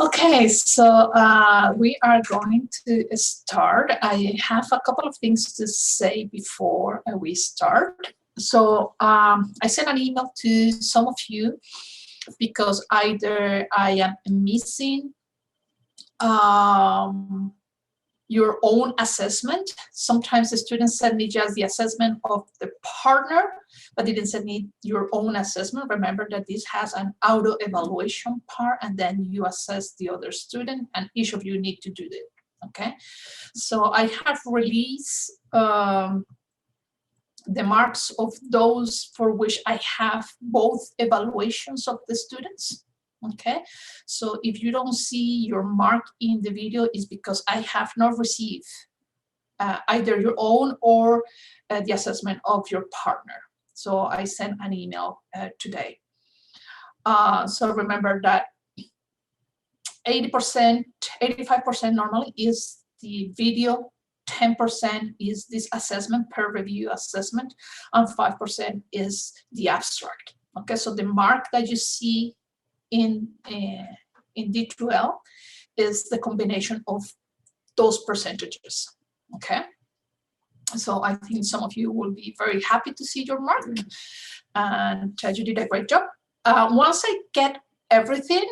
Okay, so we are going to start. I have a couple of things to say before we start. So I sent an email to some of you because either I am missing your own assessment. Sometimes the students send me just the assessment of the partner, but they didn't send me your own assessment. Remember that this has an auto evaluation part, and then you assess the other student, and each of you need to do that. Okay, so I have released the marks of those for which I have both evaluations of the students. Okay, so if you don't see your mark in the video, it's because I have not received either your own or the assessment of your partner. So I sent an email today. So remember that 80%, 85% normally is the video, 10% is this assessment, peer review assessment, and 5% is the abstract. Okay, so the mark that you see in D2L is the combination of those percentages. Okay, so I think some of you will be very happy to see your mark, and you did a great job. Once I get everything,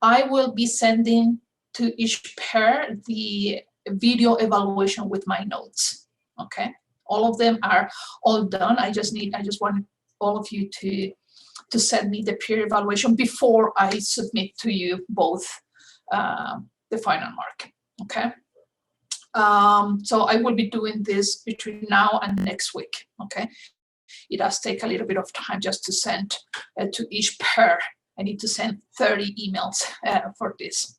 I will be sending to each pair the video evaluation with my notes. Okay, all of them are all done. I just want all of you to send me the peer evaluation before I submit to you both the final mark. Okay. So I will be doing this between now and next week. Okay. It does take a little bit of time just to send to each pair. I need to send 30 emails for this.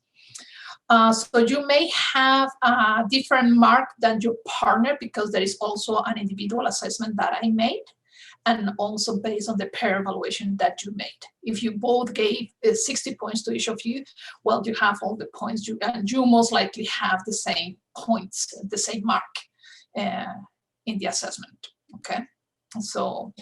So you may have a different mark than your partner because there is also an individual assessment that I made, and also based on the pair evaluation that you made. If you both gave 60 points to each of you, well, you have all the points, and you most likely have the same points, the same mark in the assessment, okay? So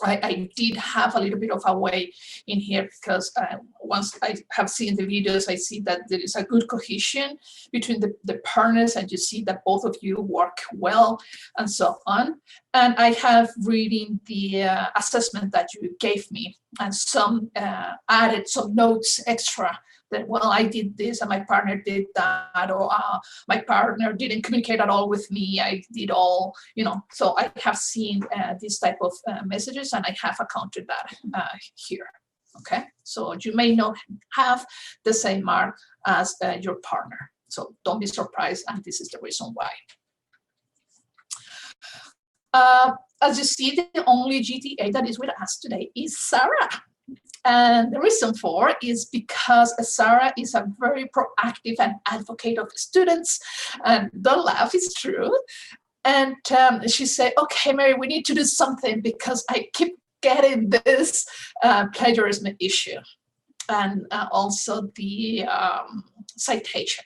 I did have a little bit of a way in here because once I have seen the videos, I see that there is a good cohesion between the partners, and you see that both of you work well and so on. And I have reading the assessment that you gave me, and some added some notes extra that, well, I did this and my partner did that, or my partner didn't communicate at all with me, I did all, so I have seen this type of messages, and I have accounted that here. Okay, so you may not have the same mark as your partner, so don't be surprised, and this is the reason why. As you see, the only GTA that is with us today is Sarah. And the reason for is because Sarah is a very proactive and advocate of students, and don't laugh, it's true. And she said, okay, Mary, we need to do something because I keep getting this plagiarism issue, and also the citation.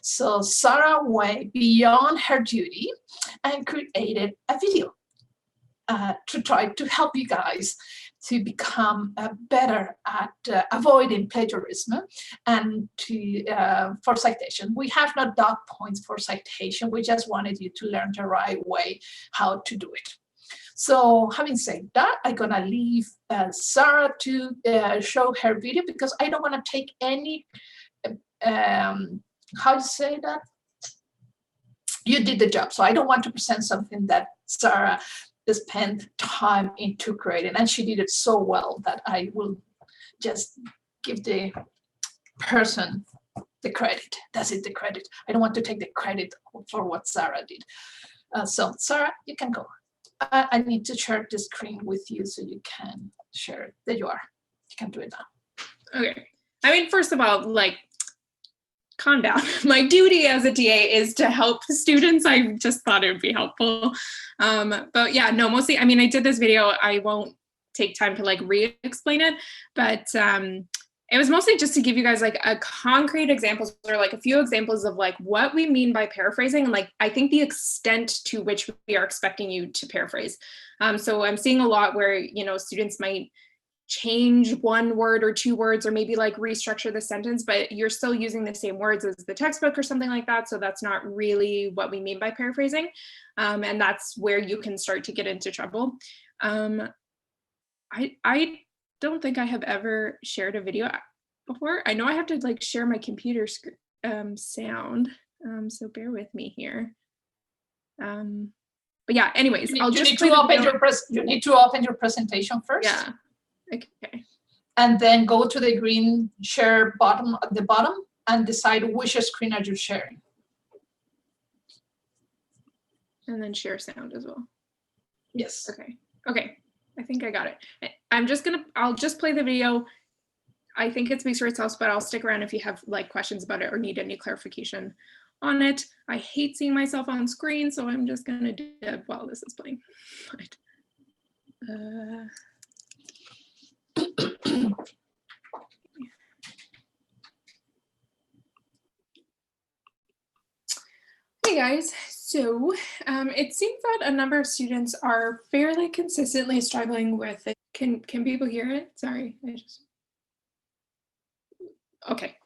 So Sarah went beyond her duty and created a video to try to help you guys to become better at avoiding plagiarism and for citation. We have not dog points for citation. We just wanted you to learn the right way how to do it. So having said that, I'm gonna leave Sarah to show her video because I don't wanna take any, how to say that? You did the job. So I don't want to present something that Sarah spent time into creating, and she did it so well that I will just give the person the credit. That's it, the credit. I don't want to take the credit for what Sarah did. So Sarah, you can go. I need to share the screen with you so you can share it. There you are. You can do it now. Okay. I mean, first of all, calm down. My duty as a TA is to help the students. I just thought it would be helpful. But yeah, no, mostly, I mean, I did this video. I won't take time to re-explain it, but it was mostly just to give you guys a concrete examples, or a few examples of what we mean by paraphrasing, and I think the extent to which we are expecting you to paraphrase. So I'm seeing a lot where, students might change one word or two words, or maybe like restructure the sentence, but you're still using the same words as the textbook or something like that. So that's not really what we mean by paraphrasing. And that's where you can start to get into trouble. I don't think I have ever shared a video before. I know I have to like share my computer sound. So bear with me here. But yeah, anyways, you need to open your presentation first. Yeah. Okay. And then go to the green share button at the bottom and decide which screen are you sharing. And then share sound as well. Yes. Okay. Okay. I think I got it. I'll just play the video. I think it speaks for itself, but I'll stick around if you have like questions about it or need any clarification on it. I hate seeing myself on screen, so I'm just gonna do it while this is playing. But, Hey guys, so it seems that a number of students are fairly consistently struggling with it. Can people hear it? Sorry, okay,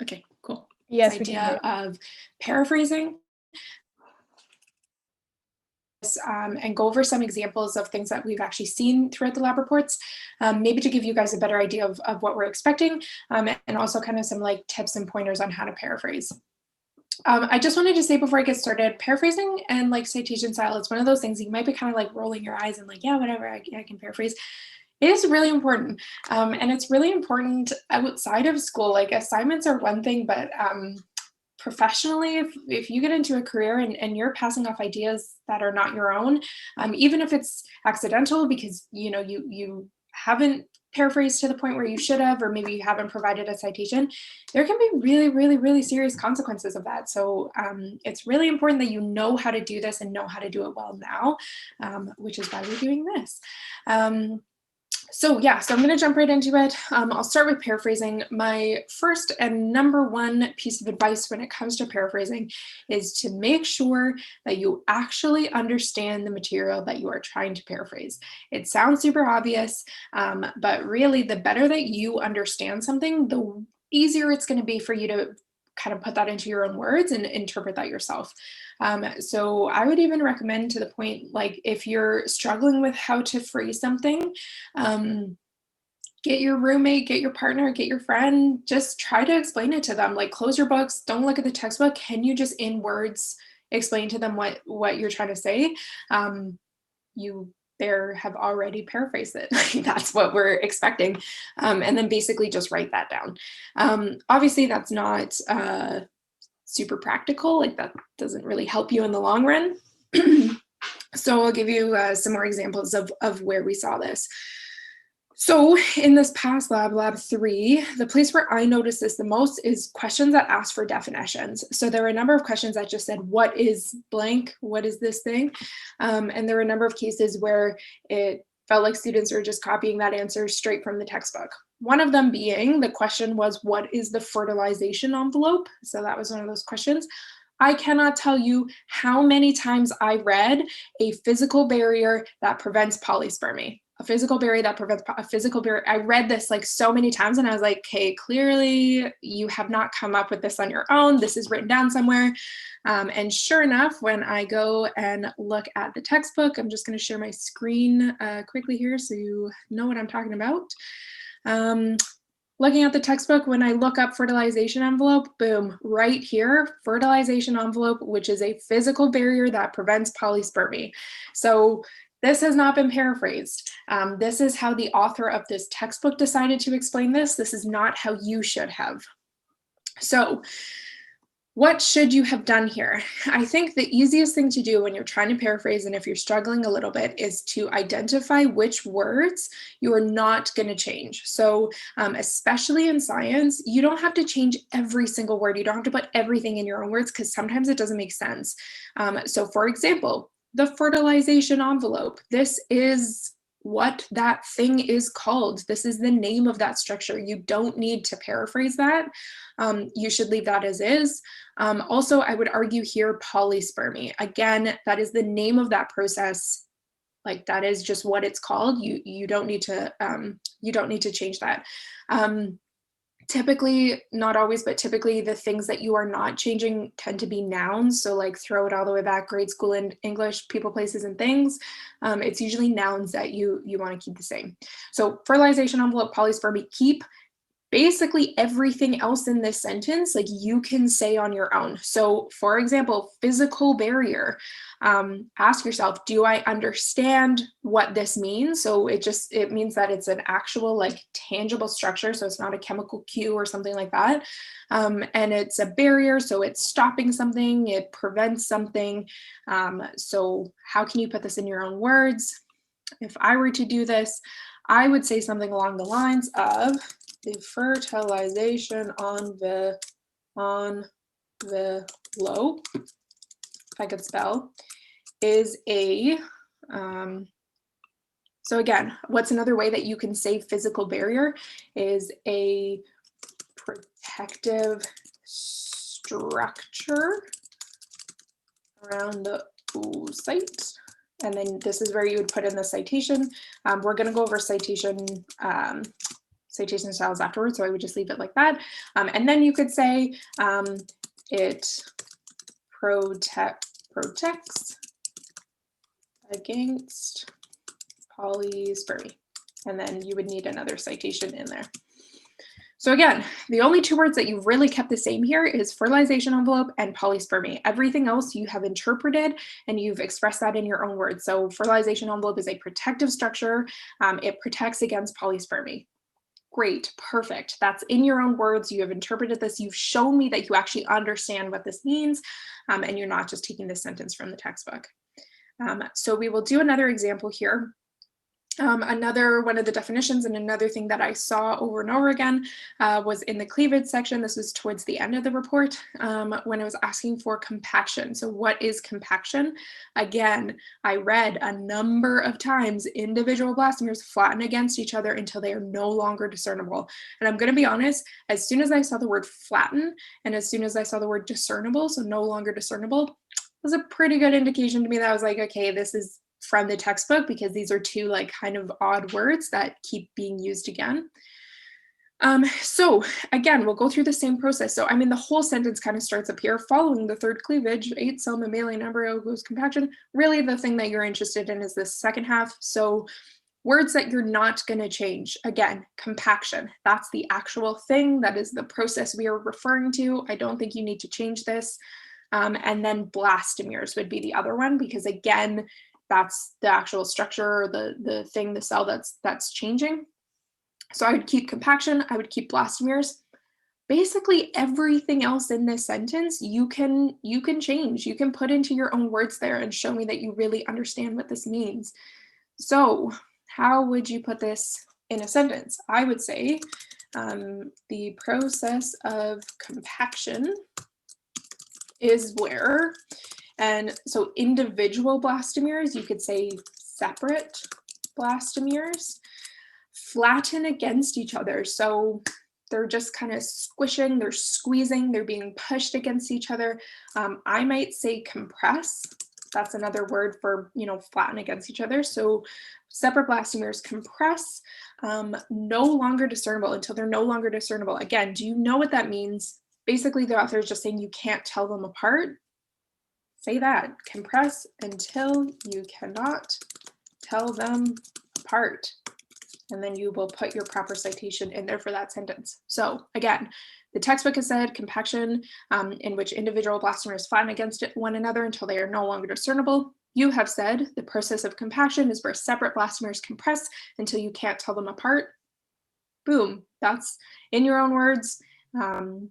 cool. Yes, This idea of paraphrasing. And go over some examples of things that we've actually seen throughout the lab reports, maybe to give you guys a better idea of what we're expecting, and also kind of some like tips and pointers on how to paraphrase. I just wanted to say before I get started, paraphrasing and like citation style, it's one of those things you might be kind of like rolling your eyes and like, yeah, whatever, I can paraphrase. It is really important. And it's really important outside of school. Like assignments are one thing, but professionally, if you get into a career and you're passing off ideas that are not your own, even if it's accidental because you haven't paraphrased to the point where you should have, or maybe you haven't provided a citation, there can be really, really, really serious consequences of that. So it's really important that you know how to do this and know how to do it well now, which is why we're doing this. So I'm going to jump right into it. I'll start with paraphrasing. My first and number one piece of advice when it comes to paraphrasing is to make sure that you actually understand the material that you are trying to paraphrase. It sounds super obvious, but really the better that you understand something, the easier it's going to be for you to kind of put that into your own words and interpret that yourself. So I would even recommend to the point, like if you're struggling with how to phrase something, get your roommate, get your partner, get your friend, just try to explain it to them. Like close your books, don't look at the textbook. Can you just in words explain to them what you're trying to say? You there have already paraphrased it. That's what we're expecting. And then basically just write that down. Obviously that's not super practical, like that doesn't really help you in the long run. So I'll give you some more examples of where we saw this. So in this past lab 3, the place where I noticed this the most is questions that ask for definitions. So there were a number of questions that just said, what is blank? What is this thing? And there were a number of cases where it felt like students were just copying that answer straight from the textbook. One of them being, the question was, what is the fertilization envelope? So that was one of those questions. I cannot tell you how many times I read a physical barrier that prevents polyspermy. A physical barrier that prevents a physical barrier. I read this like so many times and I was like, okay, clearly you have not come up with this on your own. This is written down somewhere. And sure enough, when I go and look at the textbook, I'm just going to share my screen quickly here so you know what I'm talking about. Looking at the textbook, when I look up fertilization envelope, boom, right here, fertilization envelope, which is a physical barrier that prevents polyspermy. So this has not been paraphrased. This is how the author of this textbook decided to explain this. This is not how you should have. So what should you have done here? I think the easiest thing to do when you're trying to paraphrase, and if you're struggling a little bit, is to identify which words you are not going to change. So especially in science, you don't have to change every single word. You don't have to put everything in your own words because sometimes it doesn't make sense. So for example, the fertilization envelope, this is what that thing is called. This is the name of that structure. You don't need to paraphrase that. You should leave that as is. Also, I would argue here polyspermy. Again, that is the name of that process. Like that is just what it's called. You don't need to change that. Typically, not always, but typically the things that you are not changing tend to be nouns. So like throw it all the way back, grade school in English, people, places, and things. It's usually nouns that you want to keep the same. So fertilization envelope, polyspermy, keep basically everything else in this sentence, like you can say on your own. So for example, physical barrier, ask yourself, do I understand what this means? So it means that it's an actual like tangible structure. So it's not a chemical cue or something like that. And it's a barrier. So it's stopping something, it prevents something. So how can you put this in your own words? If I were to do this, I would say something along the lines of, the fertilization envelope, if I could spell, is a, so again, what's another way that you can say physical barrier is a protective structure around the oocyte. And then this is where you would put in the citation. We're going to go over citation styles afterwards, so I would just leave it like that. And then you could say it protects against polyspermy. And then you would need another citation in there. So again, the only two words that you've really kept the same here is fertilization envelope and polyspermy. Everything else you have interpreted and you've expressed that in your own words. So fertilization envelope is a protective structure. It protects against polyspermy. Great, perfect. That's in your own words. You have interpreted this. You've shown me that you actually understand what this means, and you're not just taking this sentence from the textbook. So we will do another example here. Another one of the definitions and another thing that I saw over and over again was in the cleavage section. This was towards the end of the report when I was asking for compaction. So what is compaction? Again, I read a number of times individual blastomeres flatten against each other until they are no longer discernible. And I'm going to be honest, as soon as I saw the word flatten and as soon as I saw the word discernible, so no longer discernible, was a pretty good indication to me that I was like, okay, this is from the textbook, because these are two like kind of odd words that keep being used again. So again, we'll go through the same process. So I mean, the whole sentence kind of starts up here, following the third cleavage, 8-cell mammalian embryo goes compaction. Really the thing that you're interested in is this second half. So words that you're not going to change. Again, compaction, that's the actual thing. That is the process we are referring to. I don't think you need to change this. And then blastomeres would be the other one, because again, that's the actual structure, the thing, the cell that's changing. So I would keep compaction, I would keep blastomeres. Basically everything else in this sentence you can change. You can put into your own words there and show me that you really understand what this means. So how would you put this in a sentence? I would say the process of compaction is where, and so individual blastomeres, you could say separate blastomeres, flatten against each other. So they're just kind of squishing, they're squeezing, they're being pushed against each other. I might say compress. That's another word for, flatten against each other. So separate blastomeres compress, no longer discernible, until they're no longer discernible. Again, do you know what that means? Basically, the author is just saying you can't tell them apart. Say that, compress until you cannot tell them apart. And then you will put your proper citation in there for that sentence. So again, the textbook has said compaction, in which individual blastomeres flatten against one another until they are no longer discernible. You have said the process of compaction is where separate blastomeres compress until you can't tell them apart. Boom, that's in your own words.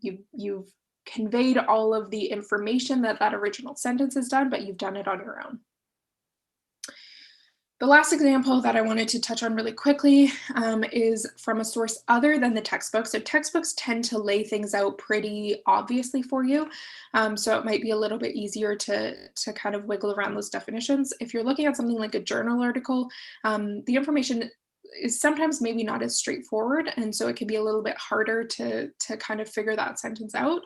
You've conveyed all of the information that original sentence has done, but you've done it on your own. The last example that I wanted to touch on really quickly is from a source other than the textbook. So textbooks tend to lay things out pretty obviously for you. So it might be a little bit easier to kind of wiggle around those definitions. If you're looking at something like a journal article, the information is sometimes maybe not as straightforward. And so it can be a little bit harder to kind of figure that sentence out.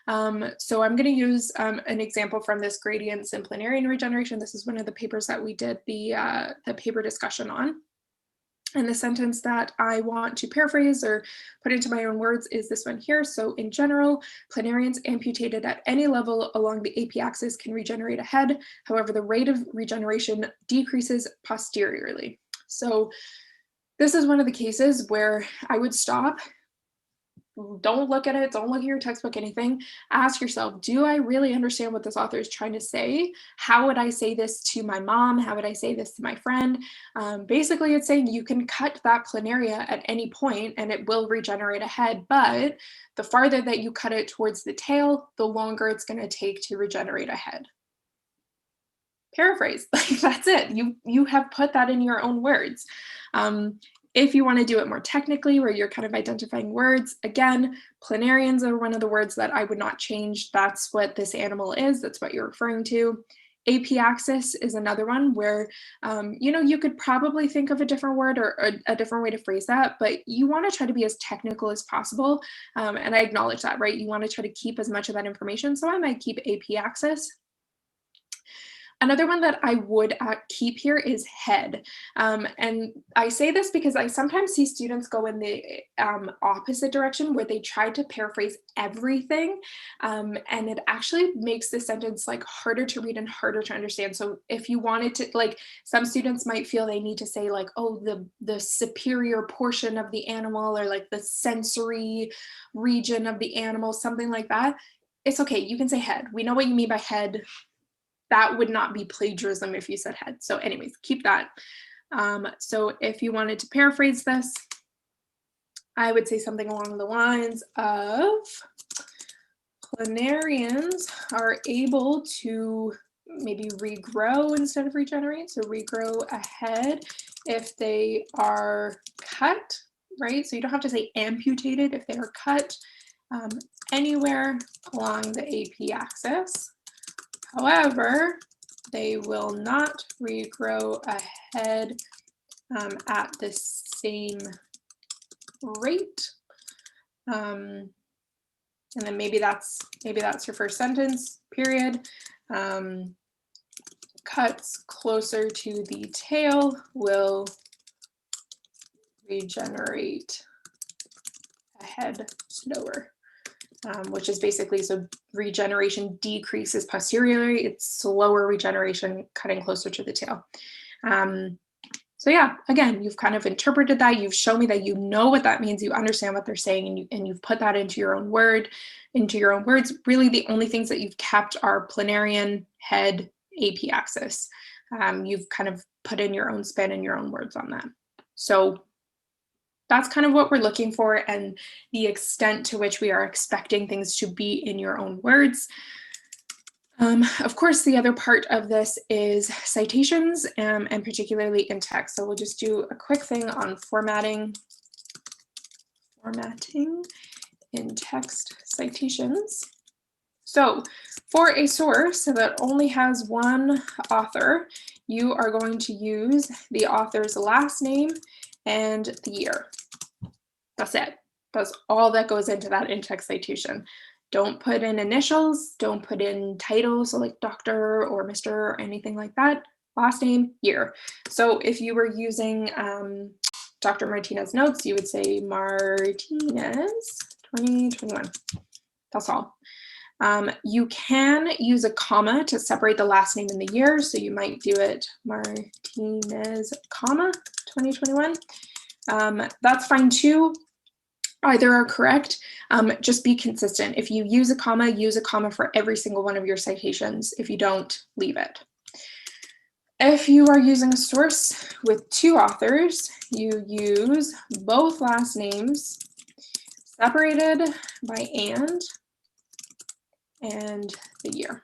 So I'm going to use an example from this gradients in planarian regeneration. This is one of the papers that we did the paper discussion on. And the sentence that I want to paraphrase or put into my own words is this one here. So in general, planarians amputated at any level along the AP axis can regenerate ahead. However, the rate of regeneration decreases posteriorly. So this is one of the cases where I would stop. Don't look at it, don't look at your textbook, anything. Ask yourself, do I really understand what this author is trying to say? How would I say this to my mom? How would I say this to my friend? Basically, it's saying you can cut that planaria at any point and it will regenerate ahead, but the farther that you cut it towards the tail, the longer it's going to take to regenerate ahead. Paraphrase, like that's it. You have put that in your own words. If you want to do it more technically, where you're kind of identifying words, again, planarians are one of the words that I would not change. That's what this animal is. That's what you're referring to. AP axis is another one where, you could probably think of a different word or a different way to phrase that, but you want to try to be as technical as possible. And I acknowledge that, right? You want to try to keep as much of that information. So I might keep AP axis. Another one that I would keep here is head. And I say this because I sometimes see students go in the opposite direction where they try to paraphrase everything. And it actually makes the sentence like harder to read and harder to understand. So if you wanted to, like some students might feel they need to say like, oh, the superior portion of the animal or like the sensory region of the animal, something like that. It's okay, you can say head. We know what you mean by head. That would not be plagiarism if you said head. So anyways, keep that. So if you wanted to paraphrase this, I would say something along the lines of planarians are able to maybe regrow instead of regenerate. So regrow ahead if they are cut, right? So you don't have to say amputated if they are cut anywhere along the AP axis. However, they will not regrow ahead at the same rate. And then maybe that's your first sentence, period. Cuts closer to the tail will regenerate ahead slower. Which is basically, so regeneration decreases posteriorly, it's slower regeneration cutting closer to the tail. So yeah, again, you've kind of interpreted that, you've shown me that you know what that means, you understand what they're saying, and you've put that into your own words. Really the only things that you've kept are planarian, head, AP axis. You've kind of put in your own spin and your own words on that. So that's kind of what we're looking for and the extent to which we are expecting things to be in your own words. Of course, the other part of this is citations and particularly in text. So we'll just do a quick thing on formatting in text citations. So for a source that only has one author, you are going to use the author's last name and the year. That's it. That's all that goes into that in-text citation. Don't put in initials, don't put in titles, so like doctor or Mr. or anything like that. Last name, year. So if you were using Dr. Martinez notes, you would say Martinez 2021. That's all. You can use a comma to separate the last name and the year. So you might do it Martinez, comma 2021. That's fine too. Either are correct. Just be consistent. If you use a comma for every single one of your citations. If you don't, leave it. If you are using a source with two authors, you use both last names separated by and the year.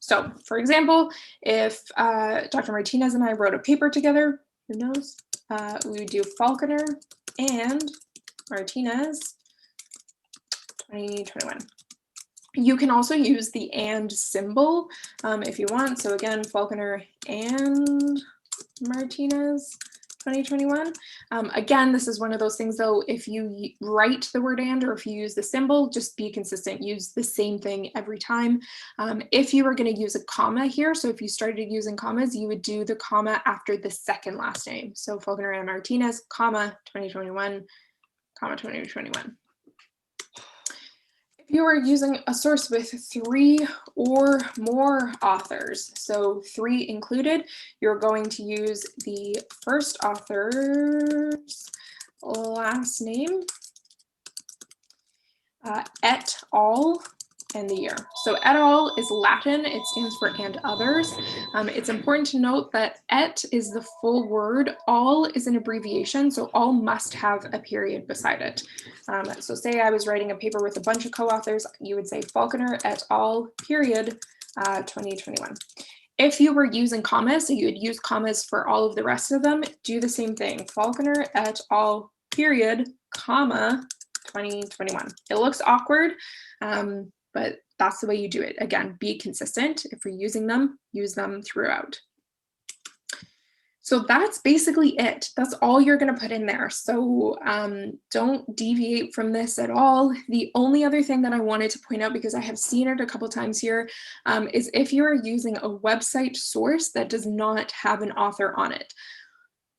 So for example, if Dr. Martinez and I wrote a paper together, who knows, we would do Falconer and Martinez 2021. You can also use the and symbol if you want. So again, Falconer and Martinez 2021. Again, this is one of those things though, if you write the word and, or if you use the symbol, just be consistent, use the same thing every time. If you were going to use a comma here, so if you started using commas, you would do the comma after the second last name. So Falconer and Martinez, comma, 2021, comma, 2021. If you are using a source with 3 or more authors, so 3 included, you're going to use the first author's last name, et al, and the year. So et al is Latin, it stands for and others. It's important to note that et is the full word, all is an abbreviation, so all must have a period beside it. So say I was writing a paper with a bunch of co-authors, you would say Falconer et al, period, 2021. If you were using commas, so you would use commas for all of the rest of them, do the same thing. Falconer et al, period, comma, 2021. It looks awkward, but that's the way you do it. Again, be consistent. If you're using them, use them throughout. So that's basically it. That's all you're going to put in there. So don't deviate from this at all. The only other thing that I wanted to point out, because I have seen it a couple times here, is if you are using a website source that does not have an author on it.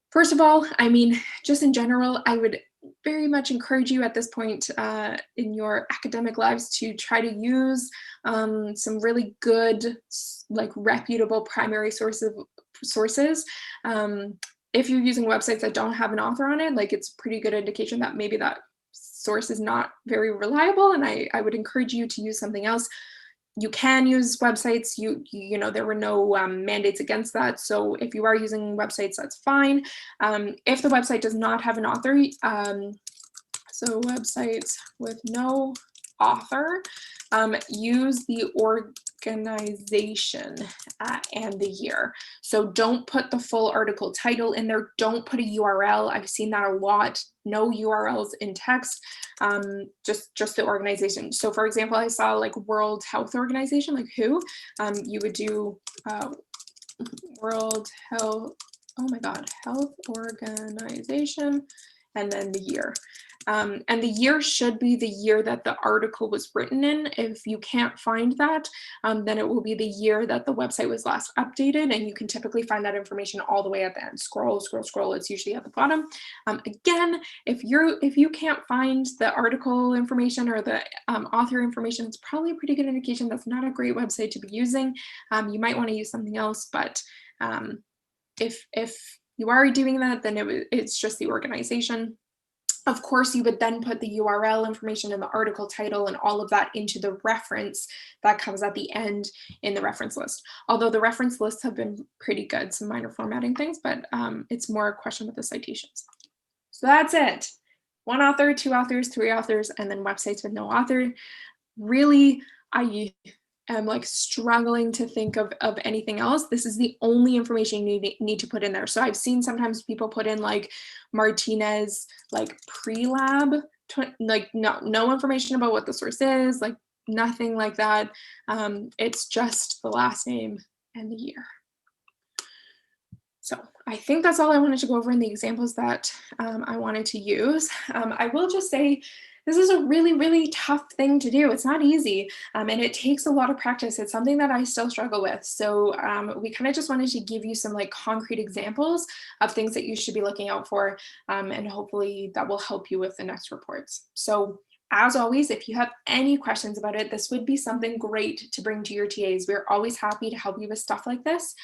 First of all, I mean, just in general, I would very much encourage you at this point in your academic lives to try to use some really good, like reputable primary sources. If you're using websites that don't have an author on it, like it's a pretty good indication that maybe that source is not very reliable, and I would encourage you to use something else. You can use websites, you know, there were no mandates against that. So if you are using websites, that's fine. If the website does not have an author, so websites with no author, use the organization and the year. So don't put the full article title in there. Don't put a URL. I've seen that a lot. No URLs in text, just the organization. So for example, I saw like World Health Organization, like WHO, you would do World Health, oh my God, Health Organization, and then the year. And the year should be the year that the article was written in. If you can't find that, then it will be the year that the website was last updated, and you can typically find that information all the way at the end. Scroll, scroll, scroll, it's usually at the bottom. Again, if you can't find the article information or the author information, it's probably a pretty good indication that's not a great website to be using. You might want to use something else, but if you are doing that, then it's just the organization. Of course, you would then put the URL information and the article title and all of that into the reference that comes at the end in the reference list. Although the reference lists have been pretty good, some minor formatting things, but it's more a question with the citations. So that's it. 1 author, 2 authors, 3 authors, and then websites with no author. Really, I am like struggling to think of anything else. This is the only information you need to put in there. So I've seen sometimes people put in like Martinez, like pre-lab, like no information about what the source is, like nothing like that. It's just the last name and the year. So I think that's all I wanted to go over in the examples that I wanted to use. I will just say, this is a really, really tough thing to do. It's not easy, and it takes a lot of practice. It's something that I still struggle with. So we kind of just wanted to give you some like concrete examples of things that you should be looking out for, and hopefully that will help you with the next reports. So as always, if you have any questions about it, this would be something great to bring to your TAs. We're always happy to help you with stuff like this.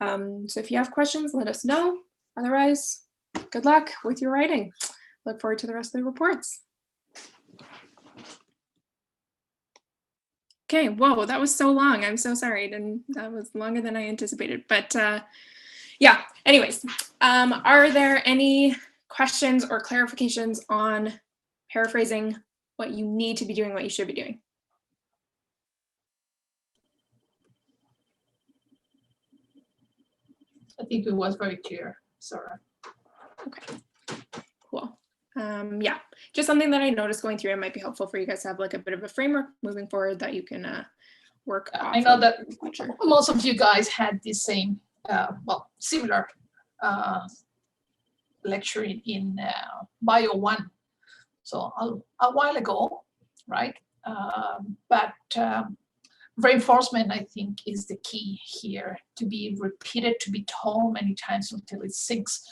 So if you have questions, let us know. Otherwise, good luck with your writing. Look forward to the rest of the reports. Okay, whoa, that was so long. I'm so sorry. That was longer than I anticipated. But yeah, anyways, are there any questions or clarifications on paraphrasing, what you need to be doing, what you should be doing? I think it was very clear, Sarah. Okay, cool. Yeah, just something that I noticed going through. It might be helpful for you guys to have like a bit of a framework moving forward that you can work off. I know that most of you guys had the same, well, similar lecturing in Bio 1, so a while ago, right? But reinforcement, I think, is the key here, to be repeated, to be told many times until it sinks.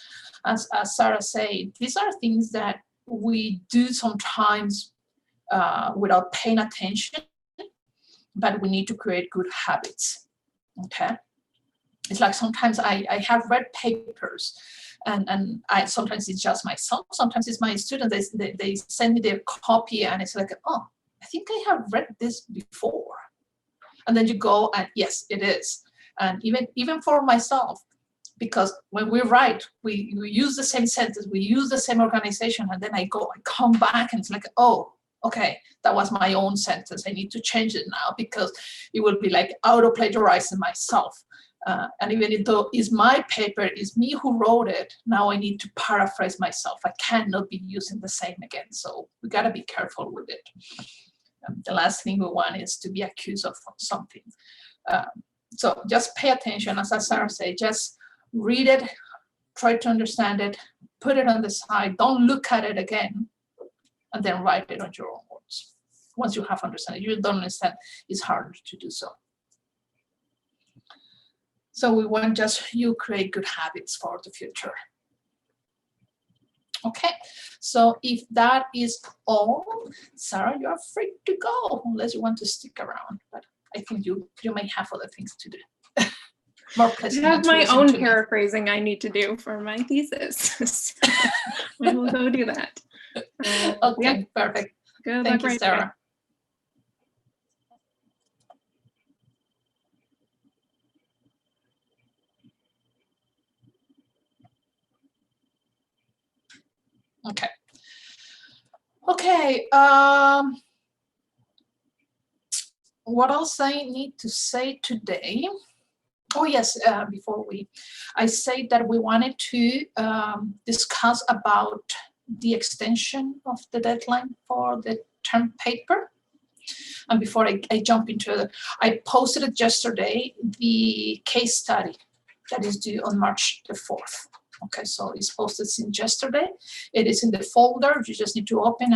As Sarah said, these are things that we do sometimes without paying attention, but we need to create good habits, okay? It's like sometimes I have read papers, and sometimes it's just myself, sometimes it's my students, they send me their copy, and it's like, oh, I think I have read this before. And then you go, and yes, it is. And even for myself, because when we write, we use the same sentence, we use the same organization, and then I come back, and it's like, oh, okay, that was my own sentence. I need to change it now, because it will be like auto-plagiarizing myself. And even though it's my paper, it's me who wrote it, now I need to paraphrase myself. I cannot be using the same again. So we gotta be careful with it. The last thing we want is to be accused of something. So just pay attention, as Sarah said, just read it, try to understand it, put it on the side, don't look at it again, and then write it on your own words. Once you have understood it, you don't understand, it's harder to do so. So we want just you create good habits for the future. Okay, so if that is all, Sarah, you're free to go, unless you want to stick around, but I think you may have other things to do. More pleasant. I have my own paraphrasing I need to do for my thesis. I will go do that. Okay, yeah. perfect. Good Thank luck, you, Sarah. Okay. Okay. What else I need to say today? Oh yes, before I say that we wanted to discuss about the extension of the deadline for the term paper. And before I jump into it, I posted it yesterday, the case study that is due on March the 4th. Okay, so it's posted since yesterday. It is in the folder. You just need to open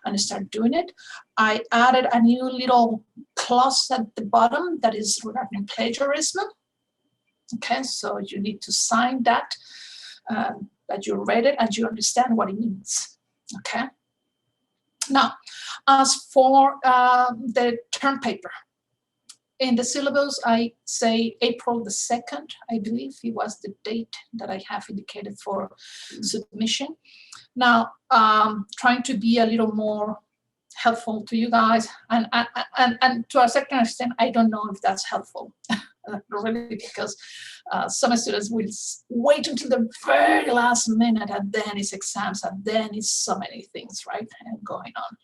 and start doing it. I added a new little clause at the bottom that is regarding plagiarism. Okay, so you need to sign that, that you read it and you understand what it means. Okay. Now, as for the term paper, in the syllabus, I say April the 2nd, I believe it was the date that I have indicated for submission. Now, trying to be a little more helpful to you guys, and to a certain extent, I don't know if that's helpful, really, because some students will wait until the very last minute, and then it's exams, and then it's so many things, right, and going on.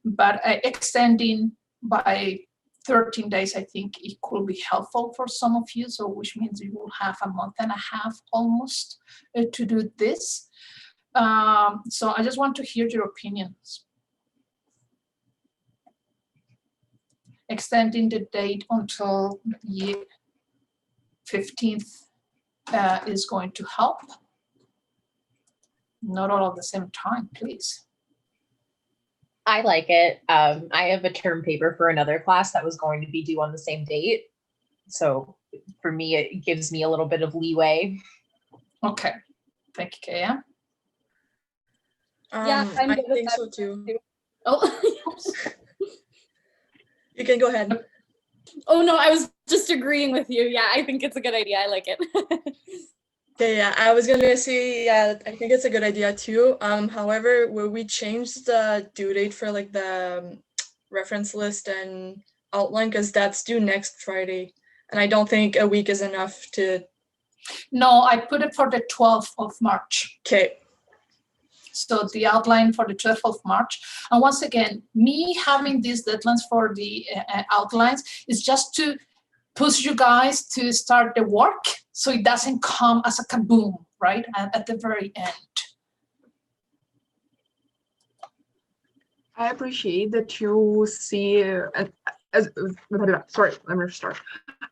But extending by 13 days, I think it could be helpful for some of you, so which means you will have a month and a half almost to do this. So I just want to hear your opinions. Extending the date until the 15th is going to help. Not all at the same time, please. I like it. I have a term paper for another class that was going to be due on the same date. So for me, it gives me a little bit of leeway. Okay. Thank you, Kaya. Yeah, I think so too. Oh, you can go ahead. Oh no, I was just agreeing with you. Yeah, I think it's a good idea. I like it. Okay, yeah, I was gonna say, yeah, I think it's a good idea too. However, will we change the due date for like the reference list and outline, because that's due next Friday, and I don't think a week is enough to. No, I put it for the 12th of March. Okay. So the outline for the 12th of March. And once again, me having these deadlines for the outlines is just to push you guys to start the work, so it doesn't come as a kaboom, right, at the very end. I appreciate that you see sorry, let me restart.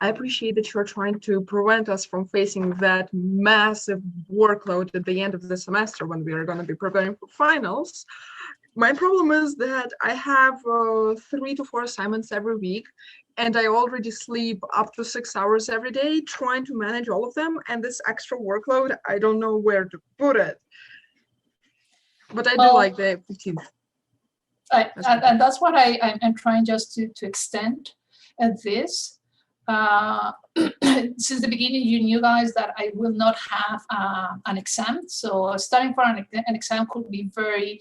I appreciate that you're trying to prevent us from facing that massive workload at the end of the semester when we are going to be preparing for finals. My problem is that I have 3 to 4 assignments every week, and I already sleep up to 6 hours every day trying to manage all of them. And this extra workload, I don't know where to put it. But I do like the 15th. And that's what I'm trying just to extend this. Since the beginning, you knew, guys, that I will not have an exam. So studying for an exam could be very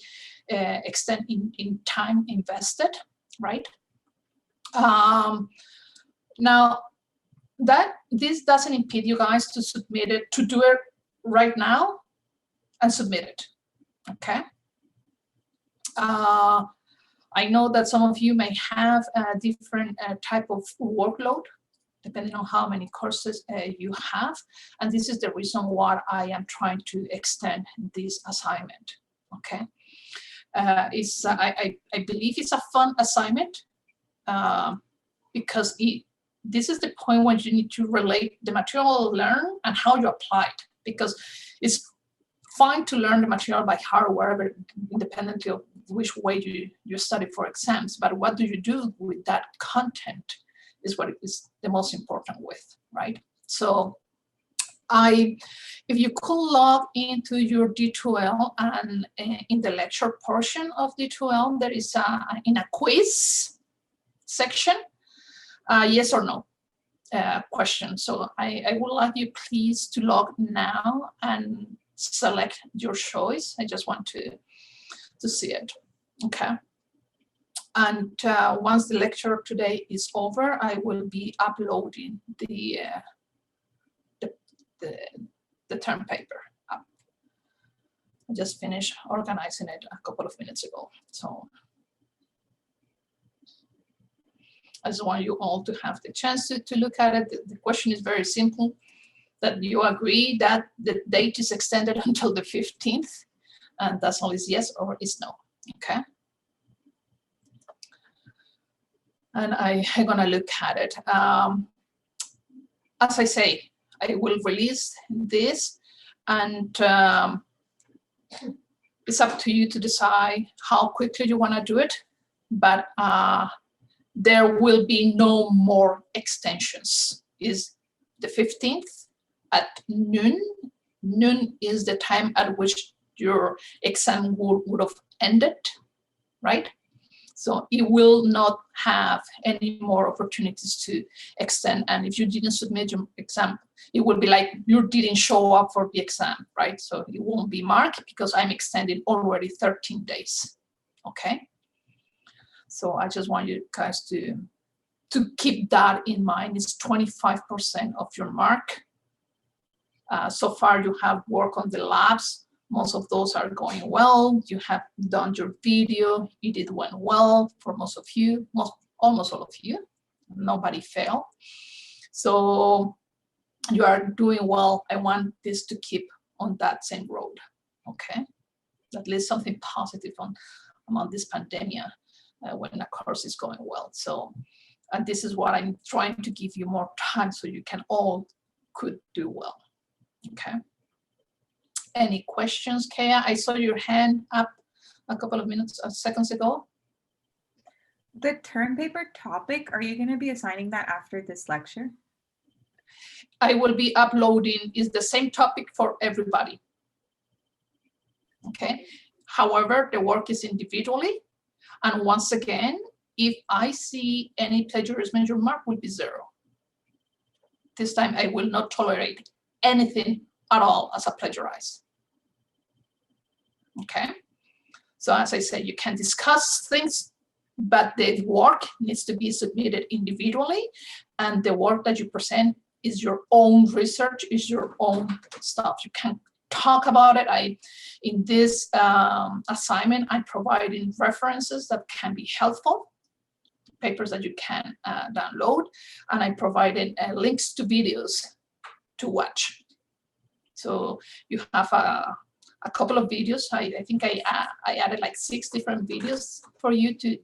extended in time invested, right? Now, this doesn't impede you guys to submit it, to do it right now and submit it, okay? I know that some of you may have a different type of workload, depending on how many courses you have. And this is the reason why I am trying to extend this assignment, okay? I believe it's a fun assignment because this is the point when you need to relate the material learned and how you apply it, because it's fine to learn the material by heart or wherever, independently of which way you study for exams, but what do you do with that content is what is the most important with, right? So if you could log into your D2L, and in the lecture portion of D2L, there is in a quiz section, yes or no question. So I would like you please to log now and select your choice. I just want to see it, okay? And once the lecture today is over, I will be uploading the term paper up. I just finished organizing it a couple of minutes ago. So I just want you all to have the chance to look at it. The question is very simple, that you agree that the date is extended until the 15th, and that's only yes or is no, okay? And I'm gonna look at it. As I say, I will release this, and it's up to you to decide how quickly you wanna do it, but there will be no more extensions. Is the 15th at noon. Noon is the time at which your exam would have ended, right? So it will not have any more opportunities to extend. And if you didn't submit your exam, it will be like you didn't show up for the exam, right? So it won't be marked because I'm extending already 13 days, okay? So I just want you guys to keep that in mind. It's 25% of your mark. So far you have work on the labs. Most of those are going well. You have done your video. It went well for most of you, almost all of you. Nobody failed. So you are doing well. I want this to keep on that same road, okay? At least something positive on this pandemic when a course is going well. So, and this is what I'm trying to give you more time so you can all could do well, okay? Any questions, Kaya? I saw your hand up a couple of seconds ago. The term paper topic, are you going to be assigning that after this lecture? I will be uploading, is the same topic for everybody. Okay. However, the work is individually. And once again, if I see any plagiarism, your mark will be 0. This time I will not tolerate anything at all as a plagiarize. Okay. So as I said, you can discuss things, but the work needs to be submitted individually, and the work that you present is your own research, is your own stuff. You can talk about it. In this assignment, I'm providing references that can be helpful, papers that you can download, and I provided links to videos to watch. So you have a couple of videos. I think I added like 6 different videos for you to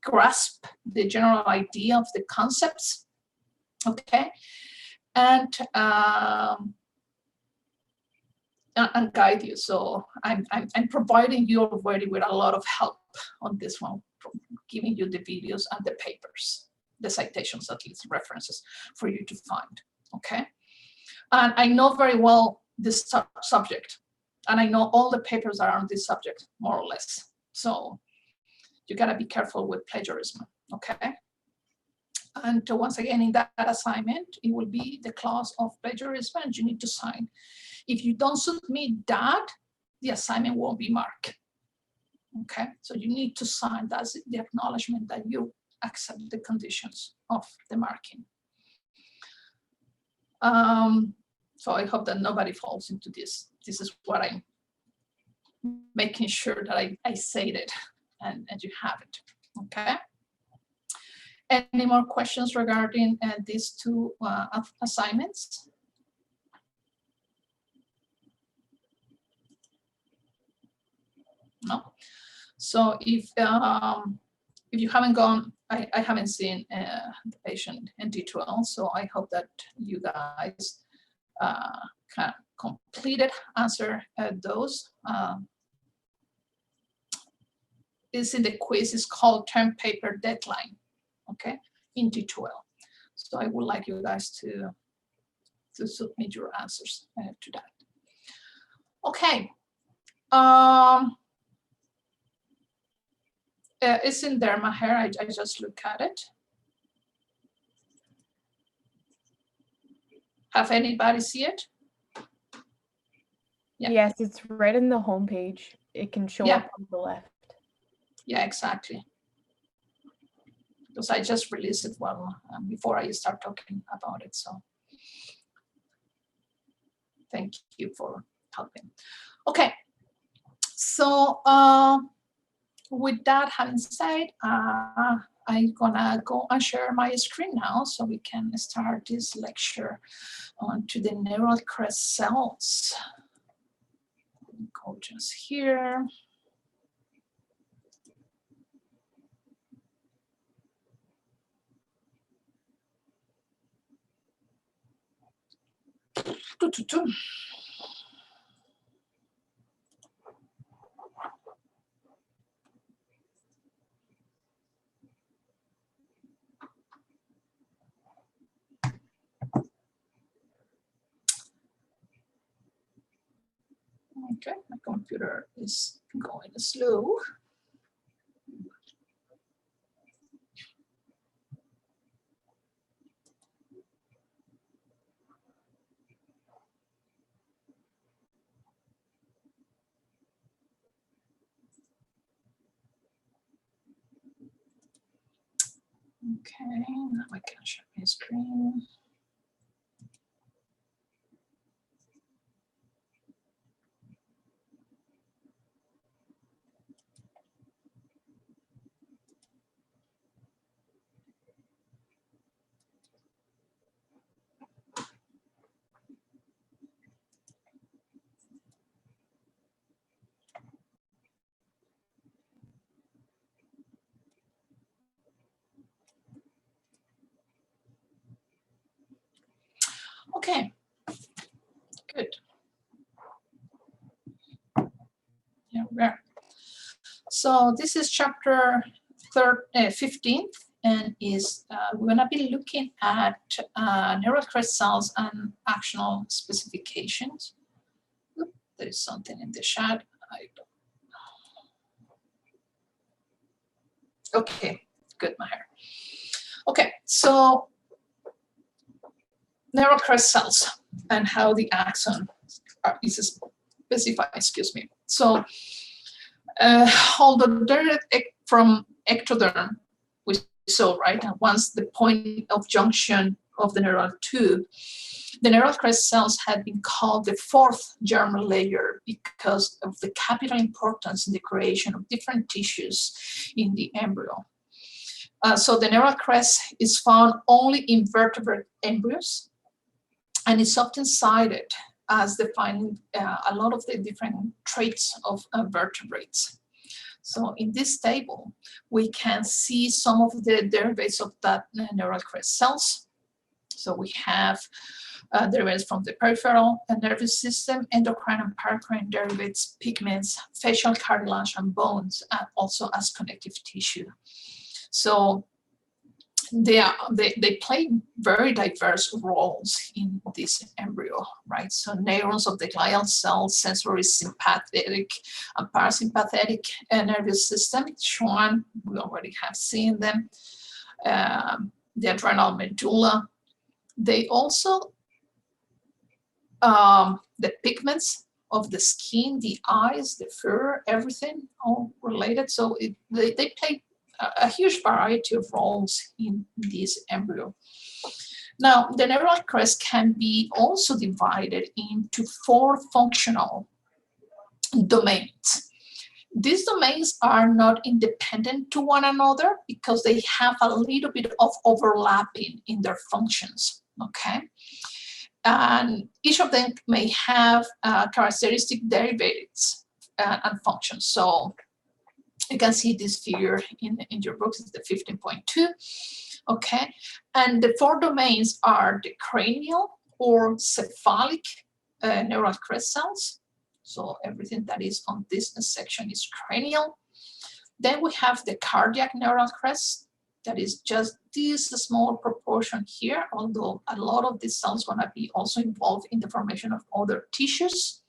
grasp the general idea of the concepts, okay, and guide you. So I'm providing you already with a lot of help on this one, giving you the videos and the papers, the citations, at least references for you to find, okay? And I know very well this subject, and I know all the papers are on this subject, more or less. So you gotta be careful with plagiarism, okay? And once again, in that assignment, it will be the clause of plagiarism, and you need to sign. If you don't submit that, the assignment won't be marked, okay? So you need to sign, that's the acknowledgement that you accept the conditions of the marking. So I hope that nobody falls into this. This is what I'm making sure that I say it and you have it, okay? Any more questions regarding these two assignments? No. So if you haven't gone, I haven't seen the patient in detail, so I hope that you guys can complete it, answer those. Is in the quiz is called term paper deadline, okay, in D12. So I would like you guys to submit your answers to that. Okay. It's in there, Maher. I just look at it. Have anybody see it? Yeah. Yes, it's right in the homepage. It can show up on the left. Yeah, exactly. Because I just released it before I start talking about it. So thank you for helping. Okay. So with that having said, I'm gonna go and share my screen now so we can start this lecture on to the Neurocrest cells. Go just here. Okay, my computer is going slow. Okay, now I can share my screen. Okay, good. Yeah, where? So this is chapter 15, and is we're gonna be looking at Neurocrest cells and actional specifications. Oop, there is something in the chat. Okay, good, Maher. Okay, so Neurocrest cells and how the axon is specified, excuse me. So although they're from ectoderm, we saw, right, and once the point of junction of the neural tube, the Neurocrest cells had been called the fourth germ layer because of the capital importance in the creation of different tissues in the embryo. So the Neurocrest is found only in vertebrate embryos, and it's often cited as defining a lot of the different traits of vertebrates. So in this table, we can see some of the derivatives of that neural crest cells. So we have derivatives from the peripheral nervous system, endocrine and paracrine derivatives, pigments, facial cartilage and bones, and also as connective tissue. So they play very diverse roles in this embryo, right? So neurons of the glial cells, sensory, sympathetic, and parasympathetic nervous system, shown, we already have seen them. The adrenal medulla. They also, the pigments of the skin, the eyes, the fur, everything, all related. So they play a huge variety of roles in this embryo. Now, the neural crest can be also divided into 4 functional domains. These domains are not independent to one another because they have a little bit of overlapping in their functions, okay? And each of them may have characteristic derivatives and functions. So you can see this figure in your books, it's the 15.2, okay? And the 4 domains are the cranial or cephalic neural crest cells. So everything that is on this section is cranial. Then we have the cardiac neural crest, that is just this small proportion here, although a lot of these cells are going to be also involved in the formation of other tissues.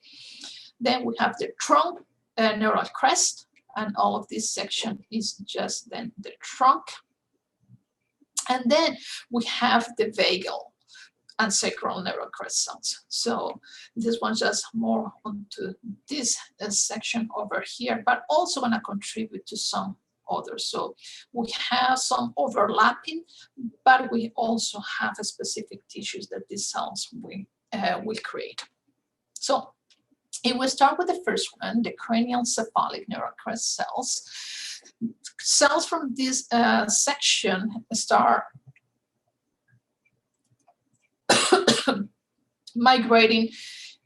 Then we have the trunk neural crest, and all of this section is just then the trunk. And then we have the vagal and sacral neural crest cells. So this one's just more onto this section over here, but also going to contribute to some others. So we have some overlapping, but we also have specific tissues that these cells will create. So if we start with the first one, the cranial cephalic neural crest cells, cells from this section start migrating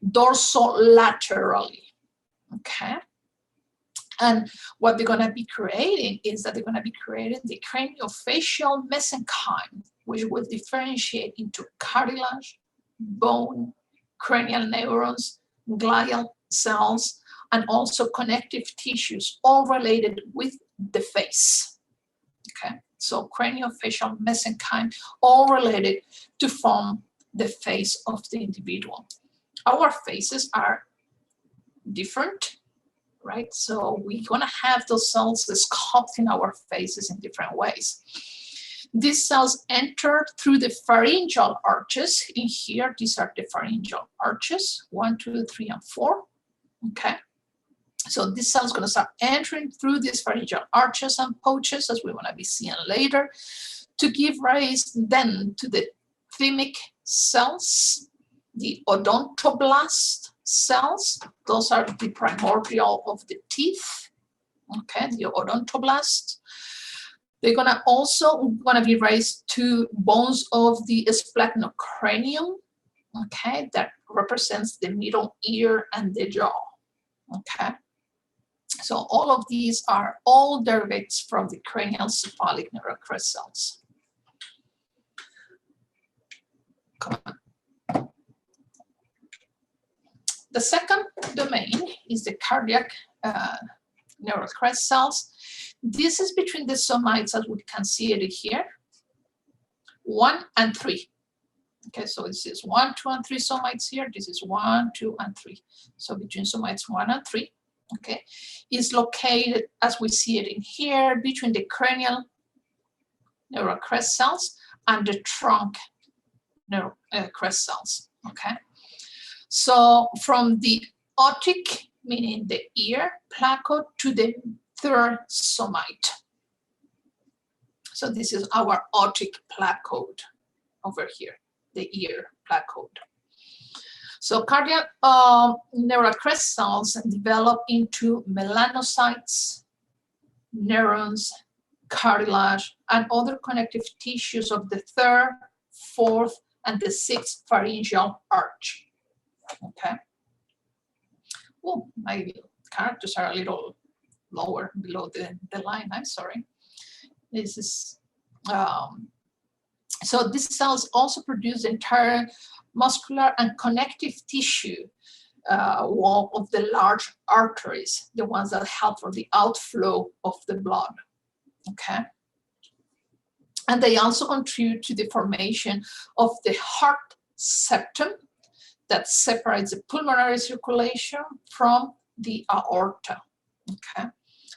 dorsolaterally, okay? And what they're going to be creating is that they're going to be creating the craniofacial mesenchyme, which will differentiate into cartilage, bone, cranial neurons, glial cells, and also connective tissues, all related with the face. Okay, so craniofacial mesenchyme, all related to form the face of the individual. Our faces are different, right? So we're gonna have those cells sculpting our faces in different ways. These cells enter through the pharyngeal arches. In here, these are the pharyngeal arches, 1, 2, 3, and 4, okay? So this cell is going to start entering through these pharyngeal arches and pouches, as we want to be seeing later, to give rise then to the thymic cells, the odontoblast cells. Those are the primordial of the teeth, okay, the odontoblast. They're going to also be raised to bones of the splachnocranium, okay, that represents the middle ear and the jaw, okay. So all of these are all derivatives from the cranial cephalic neural crest cells. Come on. The second domain is the cardiac neural crest cells. This is between the somites, as we can see it here, 1 and 3. Okay, so this is 1, 2, and 3 somites here. This is 1, 2, and 3. So between somites 1 and 3. Okay, is located, as we see it in here, between the cranial neural crest cells and the trunk neural crest cells, okay? So from the otic, meaning the ear, placode, to the third somite. So this is our otic placode over here, the ear placode. So cardiac neural crest cells develop into melanocytes, neurons, cartilage, and other connective tissues of the third, fourth, and the sixth pharyngeal arch. Okay. Oh, my characters are a little lower below the line, I'm sorry. This is, so these cells also produce the entire muscular and connective tissue wall of the large arteries, the ones that help for the outflow of the blood, okay? And they also contribute to the formation of the heart septum that separates the pulmonary circulation from the aorta, okay?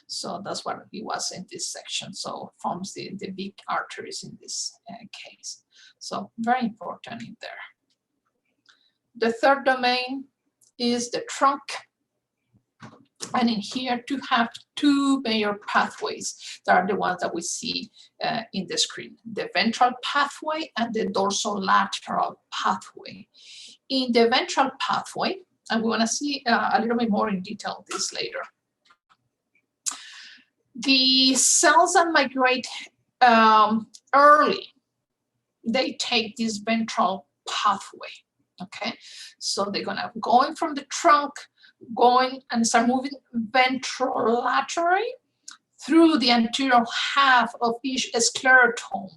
So that's what it was in this section. So forms the big arteries in this case. So very important in there. The third domain is the trunk. And in here to have two major pathways that are the ones that we see in the screen, the ventral pathway and the dorsolateral pathway. In the ventral pathway, and we want to see a little bit more in detail this later, the cells that migrate early, they take this ventral pathway, okay? So they're gonna going from the trunk, going and start moving ventrolaterally through the anterior half of each sclerotome.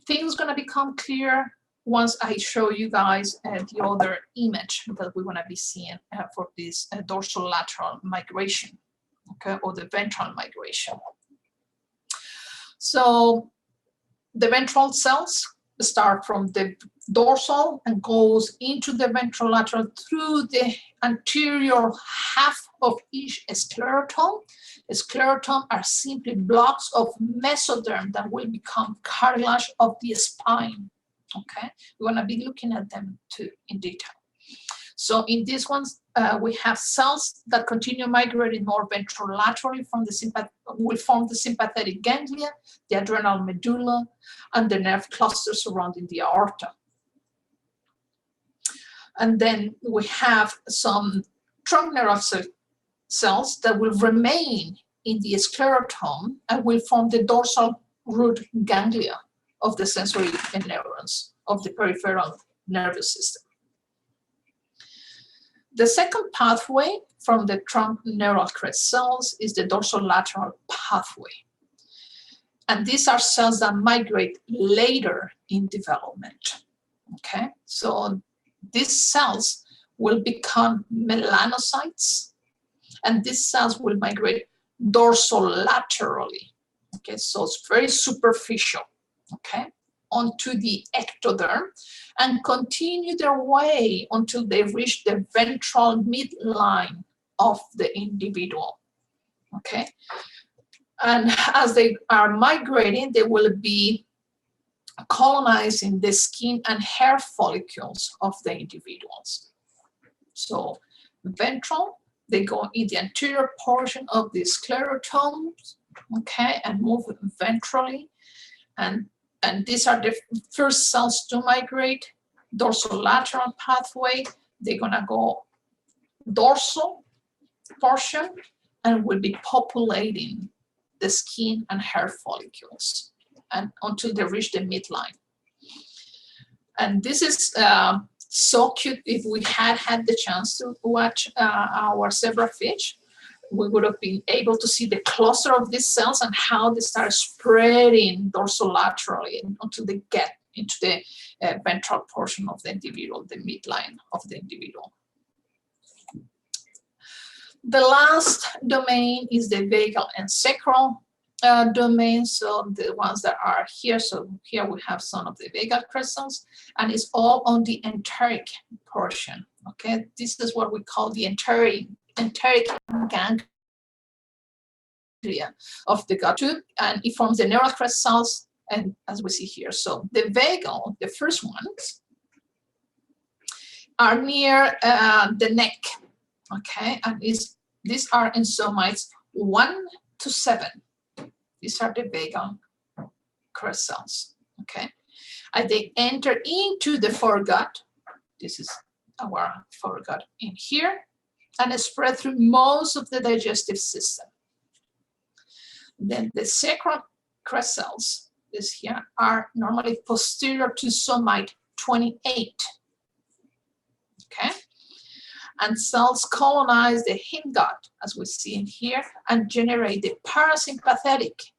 Things gonna become clear once I show you guys the other image that we're gonna be seeing for this dorsolateral migration, okay, or the ventral migration. So the ventral cells start from the dorsal and goes into the ventrolateral through the anterior half of each sclerotome. Sclerotome are simply blocks of mesoderm that will become cartilage of the spine. Okay, we're going to be looking at them too in detail. So in these ones, we have cells that continue migrating more ventrolaterally from the will form the sympathetic ganglia, the adrenal medulla, and the nerve cluster surrounding the aorta. And then we have some trunk neural cells that will remain in the sclerotome and will form the dorsal root ganglia of the sensory neurons of the peripheral nervous system. The second pathway from the trunk Neurocrest cells is the dorsolateral pathway. And these are cells that migrate later in development, okay? So these cells will become melanocytes, and these cells will migrate dorsolaterally, okay? So it's very superficial, okay, onto the ectoderm and continue their way until they reach the ventral midline of the individual, okay? And as they are migrating, they will be colonizing the skin and hair follicles of the individuals. So ventral, they go in the anterior portion of the sclerotomes, okay, and move ventrally. And these are the first cells to migrate. Dorsolateral pathway, they're gonna go dorsal portion and will be populating the skin and hair follicles and until they reach the midline. And this is so cute. If we had the chance to watch our zebrafish, we would have been able to see the cluster of these cells and how they start spreading dorsolaterally until they get into the ventral portion of the individual, the midline of the individual. The last domain is the vagal and sacral domain, so the ones that are here. So here we have some of the vagal crystals, and it's all on the enteric portion. Okay, this is what we call the enteric ganglia of the gut tube, and it forms the Neurocrest cells, and as we see here. So the vagal, the first ones, are near the neck, okay, and these are in somites 1 to 7. These are the vagal crest cells, okay, and they enter into the foregut. This is our foregut in here, and spread through most of the digestive system. Then the sacral crest cells, this here, are normally posterior to somite 28. Okay, and cells colonize the hindgut, as we see in here, and generate the parasympathetic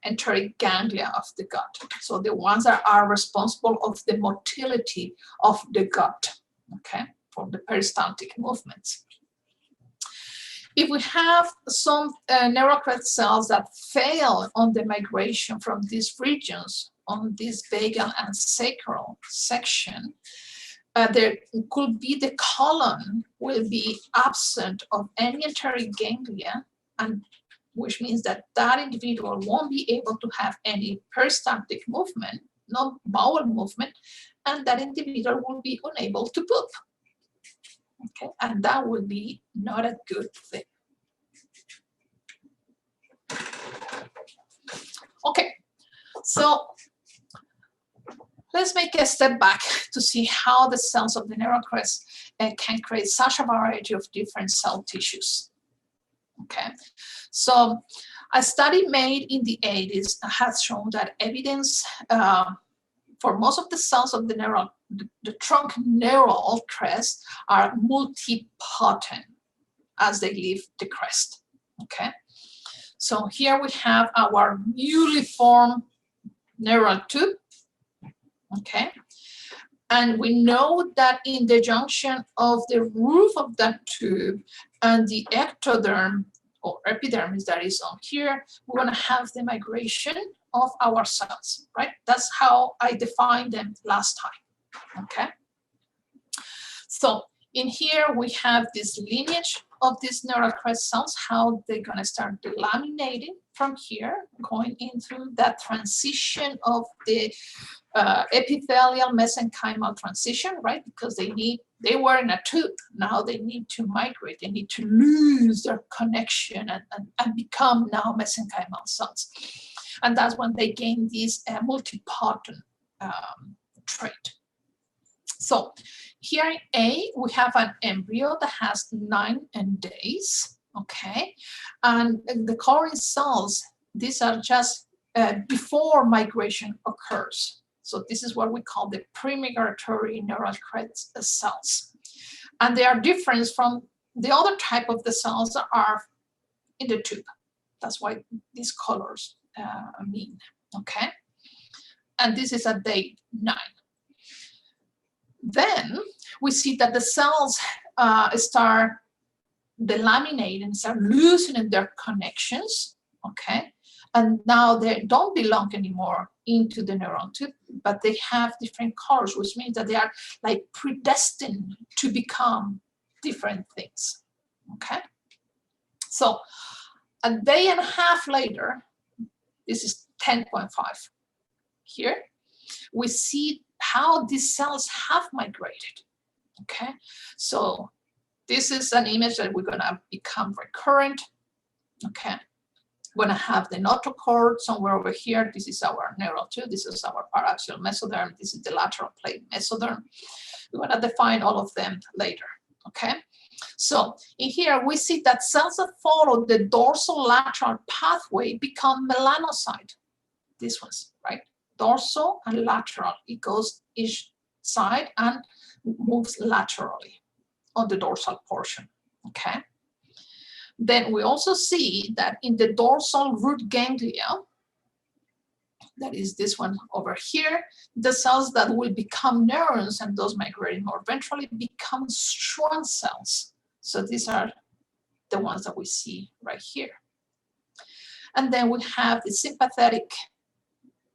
enteric ganglia of the gut. So the ones that are responsible of the motility of the gut, okay, for the peristaltic movements. If we have some Neurocrest cells that fail on the migration from these regions, on this vagal and sacral section, there could be the colon will be absent of any enteric ganglia, and which means that that individual won't be able to have any peristaltic movement, no bowel movement, and that individual will be unable to poop. Okay, and that would be not a good thing. Okay, so let's make a step back to see how the cells of the Neurocrest can create such a variety of different cell tissues. Okay, so a study made in the 80s has shown that evidence for most of the cells of the trunk neural crest are multipotent as they leave the crest. Okay, so here we have our newly formed neural tube. Okay, and we know that in the junction of the roof of that tube and the ectoderm or epidermis that is on here, we're going to have the migration of our cells, right? That's how I defined them last time. Okay, so in here we have this lineage of these Neurocrest cells, how they're going to start delaminating from here, going into that transition of the epithelial mesenchymal transition, right? Because they were in a tube. Now they need to migrate. They need to lose their connection and become now mesenchymal cells. And that's when they gain this multipotent trait. So here in A, we have an embryo that has 9 days, okay? And the coloring cells, these are just before migration occurs. So this is what we call the pre-migratory Neurocrest cells. And they are different from the other type of the cells that are in the tube. That's why these colors mean, okay? And this is at day 9. Then we see that the cells start delaminating, start loosening their connections, okay? And now they don't belong anymore into the neuron tube, but they have different colors, which means that they are like predestined to become different things, okay? So a day and a half later, this is 10.5 here, we see how these cells have migrated, okay? So this is an image that we're gonna become recurrent, okay? We're gonna have the notochord somewhere over here. This is our neural tube, this is our paraxial mesoderm, this is the lateral plate mesoderm. We're gonna define all of them later, okay? So in here, we see that cells that follow the dorsolateral pathway become melanocyte, these ones, right? Dorsal and lateral, it goes each side and moves laterally on the dorsal portion, okay? Then we also see that in the dorsal root ganglia, that is this one over here, the cells that will become neurons and those migrating more ventrally become Schwann cells. So these are the ones that we see right here. And then we have the sympathetic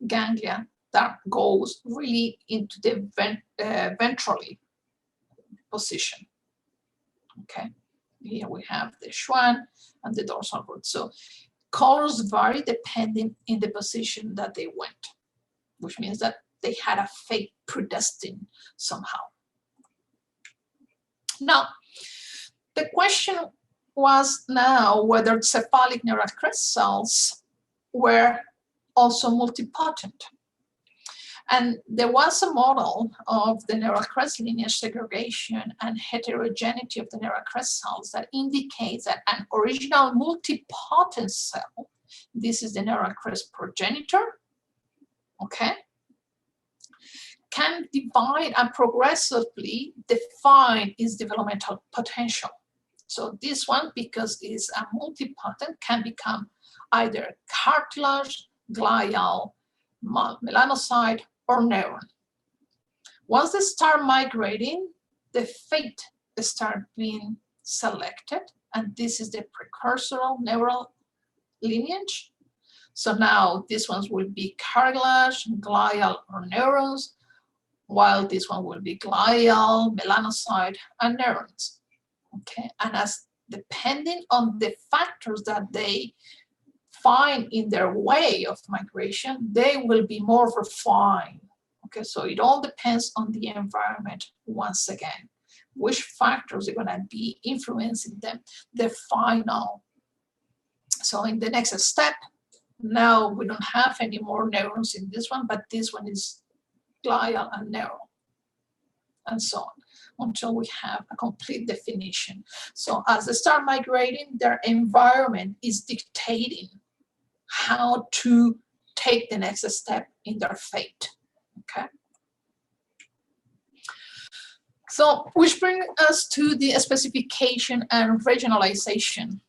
ganglia that goes really into the ventrally position. Okay, here we have the Schwann and the dorsal root. So colors vary depending in the position that they went, which means that they had a fate predestined somehow. Now, the question was now whether cephalic Neurocrest cells were also multipotent. And there was a model of the Neurocrest lineage segregation and heterogeneity of the Neurocrest cells that indicates that an original multipotent cell, this is the Neurocrest progenitor, okay, can divide and progressively define its developmental potential. So this one, because it is a multipotent, can become either cartilage, glial, melanocyte, or neuron. Once they start migrating, the fate start being selected, and this is the precursoral neural lineage. So now these ones will be cartilage, glial, or neurons, while this one will be glial, melanocyte, and neurons. Okay, and as depending on the factors that they find in their way of migration, they will be more refined. Okay, so it all depends on the environment once again, which factors are going to be influencing them, the final. So in the next step, now we don't have any more neurons in this one, but this one is glial and neural, and so on, until we have a complete definition. So as they start migrating, their environment is dictating how to take the next step in their fate. Okay. So, which brings us to the specification and regionalization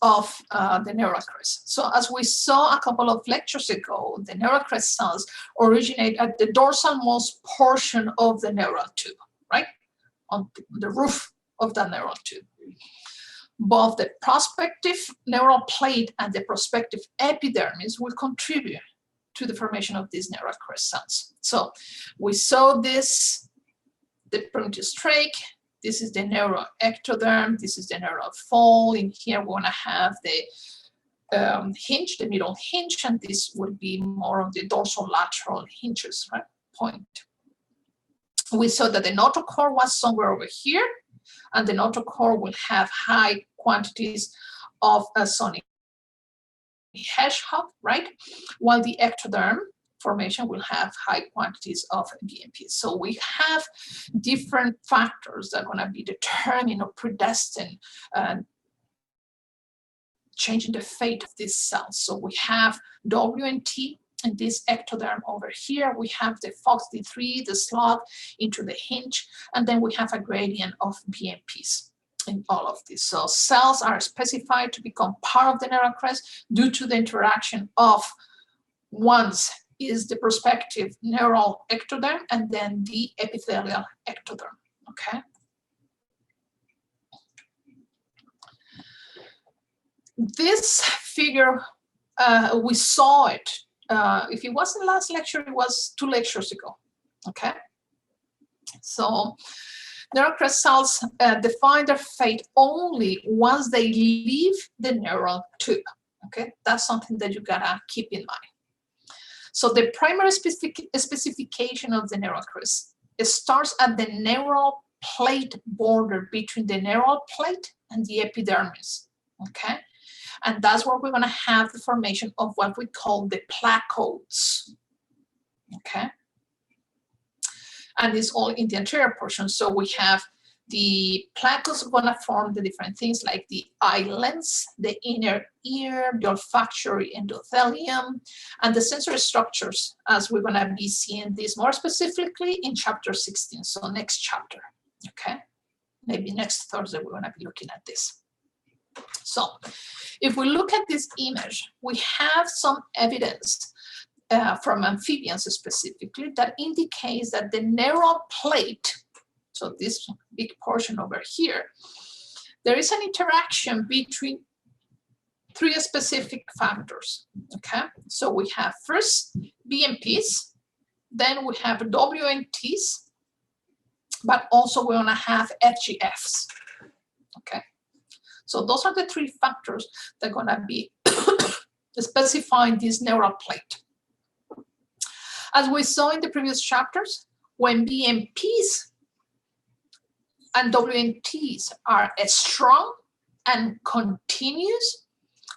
of the Neurocrest. So as we saw a couple of lectures ago, the Neurocrest cells originate at the dorsalmost portion of the neural tube, right? On the roof of the neural tube. Both the prospective neural plate and the prospective epidermis will contribute to the formation of these Neurocrest cells. So we saw this, the primitive strake. This is the neuroectoderm. This is the neural fold. In here, we're going to have the hinge, the middle hinge, and this will be more of the dorsolateral hinges, right? Point. We saw that the notochord was somewhere over here, and the notochord will have high quantities of a sonic hedgehog, right? While the ectoderm formation will have high quantities of BMP. So we have different factors that are going to be determined or predestined changing the fate of these cells. So we have WNT in this ectoderm over here. We have the FOXD3, the slot into the hinge, and then we have a gradient of BMPs in all of this. So cells are specified to become part of the Neurocrest due to the interaction of one's is the prospective neural ectoderm and then the epithelial ectoderm, okay? This figure, we saw it. If it wasn't last lecture, it was 2 lectures ago, okay? So Neurocrest cells define their fate only once they leave the neural tube, okay? That's something that you gotta keep in mind. So the primary specification of the Neurocrest starts at the neural plate border between the neural plate and the epidermis, okay? And that's where we're going to have the formation of what we call the placodes, okay? And it's all in the anterior portion. So we have the placodes going to form the different things like the islands, the inner ear, the olfactory endothelium, and the sensory structures, as we're going to be seeing this more specifically in chapter 16, so next chapter, okay? Maybe next Thursday we're going to be looking at this. So if we look at this image, we have some evidence from amphibians specifically that indicates that the neural plate, so this big portion over here, there is an interaction between 3 specific factors, okay? So we have first BMPs, then we have WNTs, but also we're gonna have FGFs, okay? So those are the 3 factors that are gonna be specifying this neural plate. As we saw in the previous chapters, when BMPs and WNTs are strong and continuous,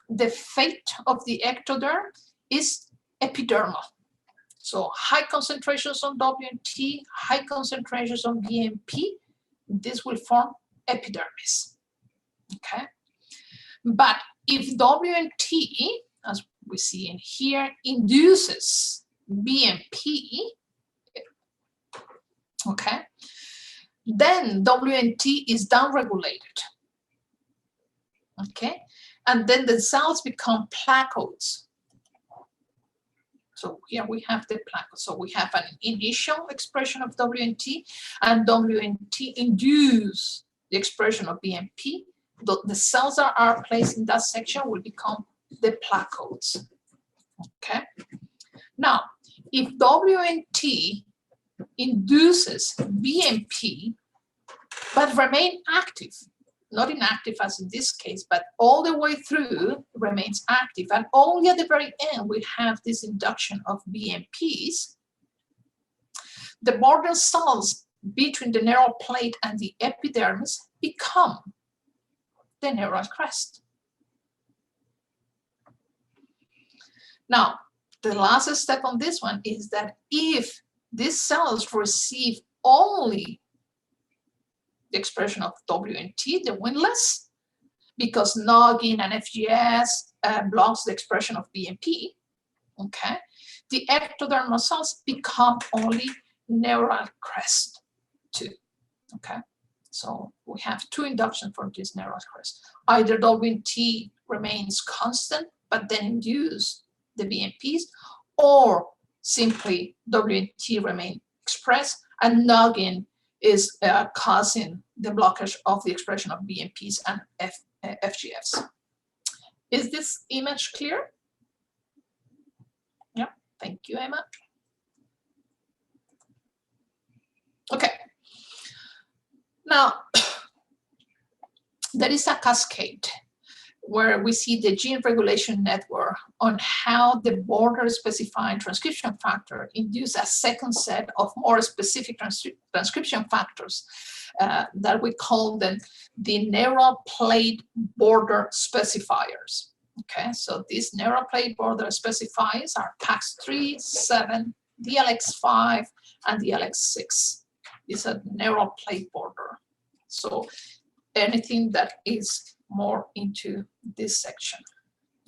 the fate of the ectoderm is epidermal. So high concentrations on WNT, high concentrations on BMP, this will form epidermis, okay? But if WNT, as we see in here, induces BMP, Okay. Then WNT is downregulated. Okay. And then the cells become placodes. So here we have the placodes. So we have an initial expression of WNT, and WNT induce the expression of BMP. The cells that are placed in that section will become the placodes. Okay. Now, if WNT induces BMP, but remain active, not inactive as in this case, but all the way through remains active, and only at the very end we have this induction of BMPs, the border cells between the neural plate and the epidermis become the neural crest. Now, the last step on this one is that if these cells receive only the expression of WNT, they win less, because noggin and FGS blocks the expression of BMP. Okay, the ectodermal cells become only neural crest too. Okay, so we have two inductions for this neural crest. Either WNT remains constant but then induce the BMPs, or simply WNT remain expressed and noggin is causing the blockage of the expression of BMPs and FGFs. Is this image clear? Yeah, thank you, Emma. Okay. Now, there is a cascade where we see the gene regulation network on how the border specifying transcription factor induce a second set of more specific transcription factors that we call them the neural plate border specifiers. Okay, so these neural plate border specifiers are PAX3, 7, DLX5, and DLX6. These are neural plate border. So anything that is more into this section.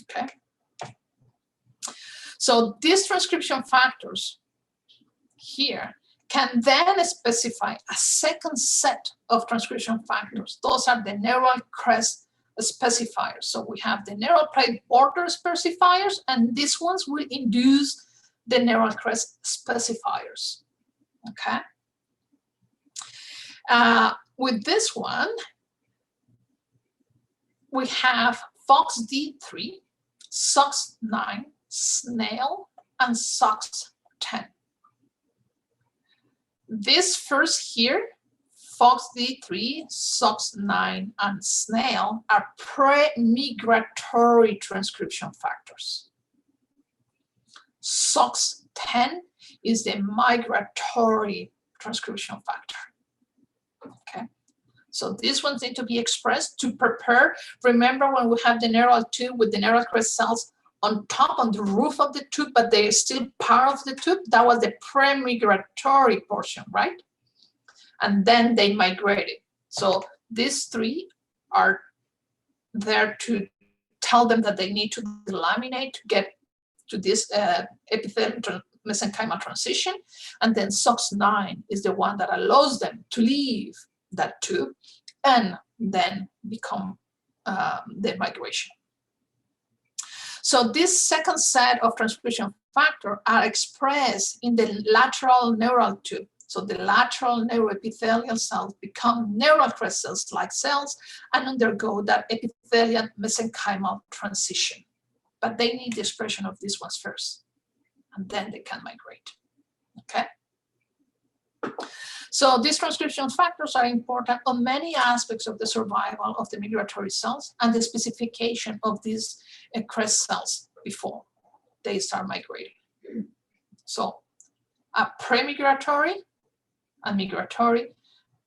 Okay. So these transcription factors here can then specify a second set of transcription factors. Those are the neural crest specifiers. So we have the neural plate border specifiers, and these ones will induce the neural crest specifiers. Okay. With this one, we have FOXD3, SOX9, snail, and SOX10. This first here, FOXD3, SOX9, and snail are pre-migratory transcription factors. SOX10 is the migratory transcription factor. Okay. So these ones need to be expressed to prepare. Remember when we have the neural tube with the neural crest cells on top, on the roof of the tube, but they're still part of the tube? That was the pre-migratory portion, right? And then they migrated. So these three are there to tell them that they need to delaminate to get to this epithelial mesenchymal transition. And then SOX9 is the one that allows them to leave that tube and then become the migration. So this second set of transcription factors are expressed in the lateral neural tube. So the lateral neuroepithelial cells become neural crest cells-like cells and undergo that epithelial mesenchymal transition. But they need the expression of these ones first, and then they can migrate. Okay. So these transcription factors are important on many aspects of the survival of the migratory cells and the specification of these crest cells before they start migrating. So pre-migratory and migratory,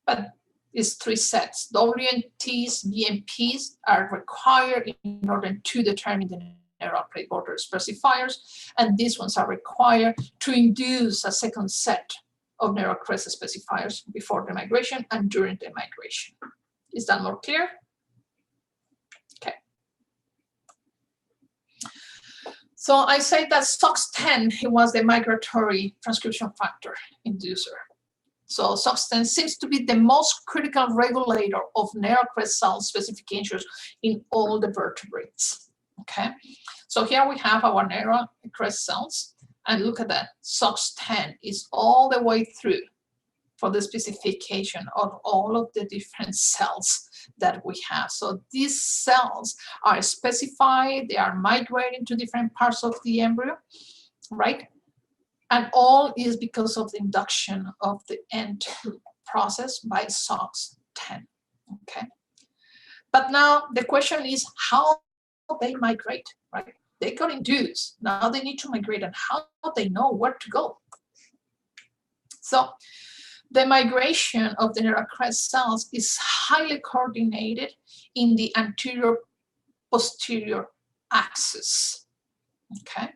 but it's three sets. WNTs, BMPs are required in order to determine the neural plate border specifiers, and these ones are required to induce a second set of neural crest specifiers before the migration and during the migration. Is that more clear? Okay. So I say that SOX10 was the migratory transcription factor inducer. So SOX10 seems to be the most critical regulator of Neurocrest cell specifications in all the vertebrates. Okay, so here we have our Neurocrest cells, and look at that. SOX10 is all the way through for the specification of all of the different cells that we have. So these cells are specified, they are migrating to different parts of the embryo, right? And all is because of the induction of the end process by SOX10, okay? But now the question is how they migrate, right? They got induced, now they need to migrate, and how they know where to go. So the migration of the Neurocrest cells is highly coordinated in the anterior-posterior axis, okay?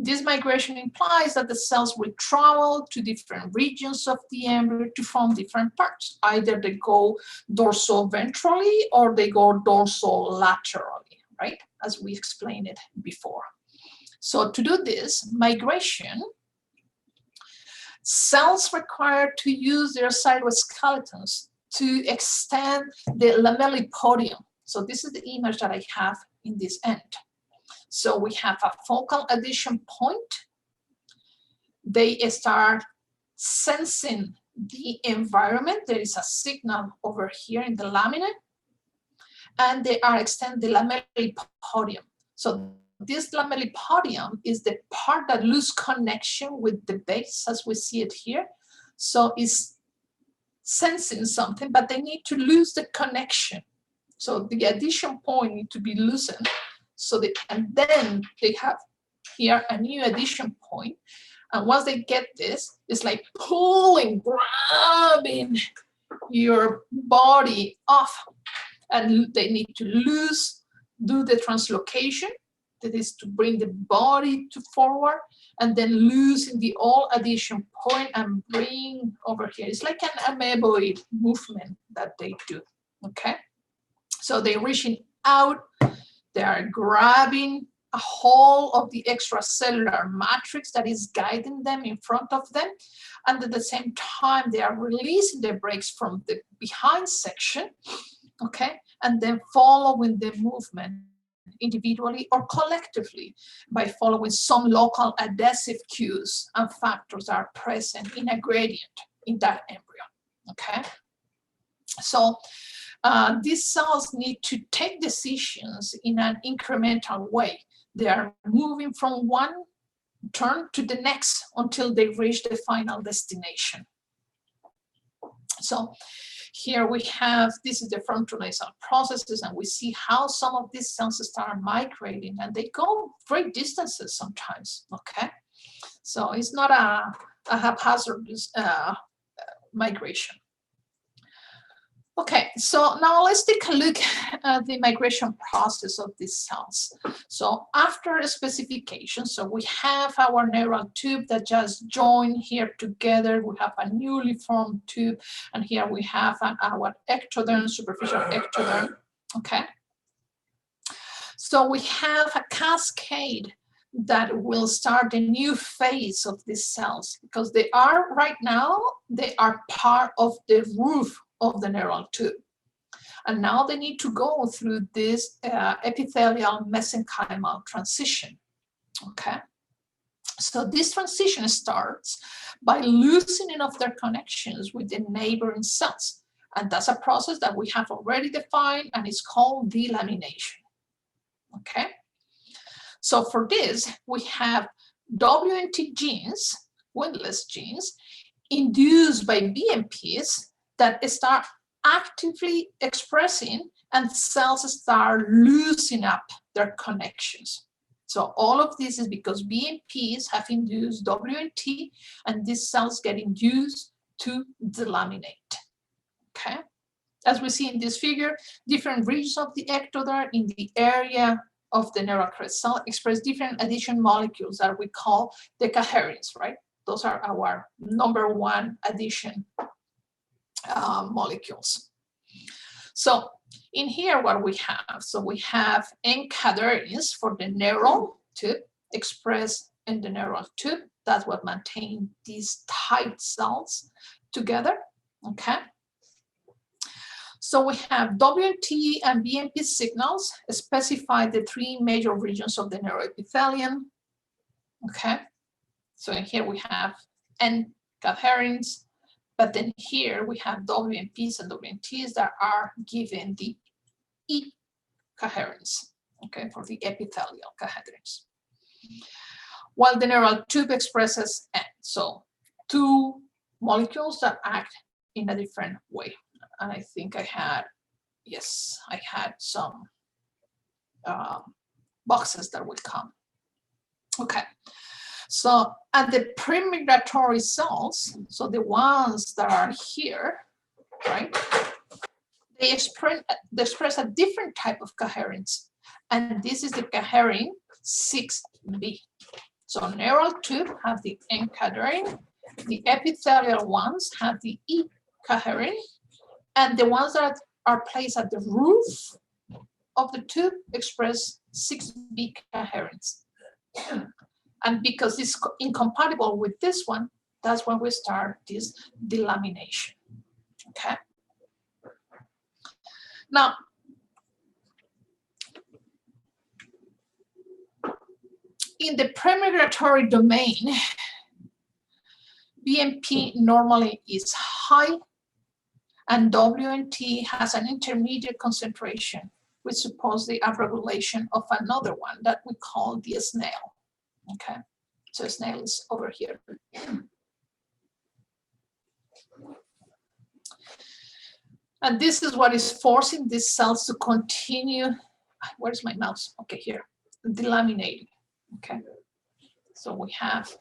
This migration implies that the cells will travel to different regions of the embryo to form different parts. Either they go dorsoventrally or they go dorsolaterally, right? As we explained it before. So to do this migration, cells require to use their cytoskeletons to extend the lamellipodium. So this is the image that I have in this end. So we have a focal adhesion point. They start sensing the environment. There is a signal over here in the lamina, and they are extending the lamellipodium. So this lamellipodium is the part that loses connection with the base, as we see it here. So it's sensing something, but they need to lose the connection. So the adhesion point needs to be loosened. So and then they have here a new adhesion point. And once they get this, it's like pulling, grabbing your body off. And they need to do the translocation. That is to bring the body forward, and then loosen the all adhesion point and bring over here. It's like an amoeboid movement that they do, okay? So they're reaching out, they are grabbing a hold of the extracellular matrix that is guiding them in front of them, and at the same time they are releasing the brakes from the behind section, okay? And then following the movement individually or collectively by following some local adhesive cues and factors that are present in a gradient in that embryo, okay? So these cells need to take decisions in an incremental way. They are moving from one turn to the next until they reach the final destination. So here we have, this is the frontonasal processes, and we see how some of these cells start migrating, and they go great distances sometimes, okay? So it's not a haphazardous migration. Okay, so now let's take a look at the migration process of these cells. So after specification, so we have our neural tube that just joined here together. We have a newly formed tube, and here we have our ectoderm, superficial ectoderm, okay? So we have a cascade that will start a new phase of these cells, because they are right now, they are part of the roof of the neural tube. And now they need to go through this epithelial mesenchymal transition, okay? So this transition starts by loosening of their connections with the neighboring cells. And that's a process that we have already defined, and it's called delamination, okay? So for this, we have WNT genes, windlass genes, induced by BMPs that start actively expressing, and cells start loosening up their connections. So all of this is because BMPs have induced WNT, and these cells get induced to delaminate, okay? As we see in this figure, different regions of the ectoderm in the area of the Neurocrest cell express different adhesion molecules that we call decaherins, right? Those are our #1 adhesion molecules. So in here, what we have, so we have encaderins for the neural tube expressed in the neural tube. That's what maintains these tight cells together, okay? So we have WNT and BMP signals specify the three major regions of the neuroepithelium, okay? So here we have N coherents, but then here we have WMPs and WNTs that are given the E coherence, okay, for the epithelial coherence. While the neural tube expresses N, so two molecules that act in a different way. And I think I had, yes, I had some boxes that will come. Okay, so at the pre-migratory cells, so the ones that are here, right, they express a different type of coherence, and this is the coherent 6B. So neural tube have the N coherent, the epithelial ones have the E coherent, and the ones that are placed at the roof of the tube express 6B coherence. And because it's incompatible with this one, that's when we start this delamination, okay? Now, in the pre-migratory domain, BMP normally is high, and WNT has an intermediate concentration, which supposes the upregulation of another one that we call the snail. Okay, so snail is over here. And this is what is forcing these cells to continue. Where's my mouse? Okay, here, delaminating. Okay, so we have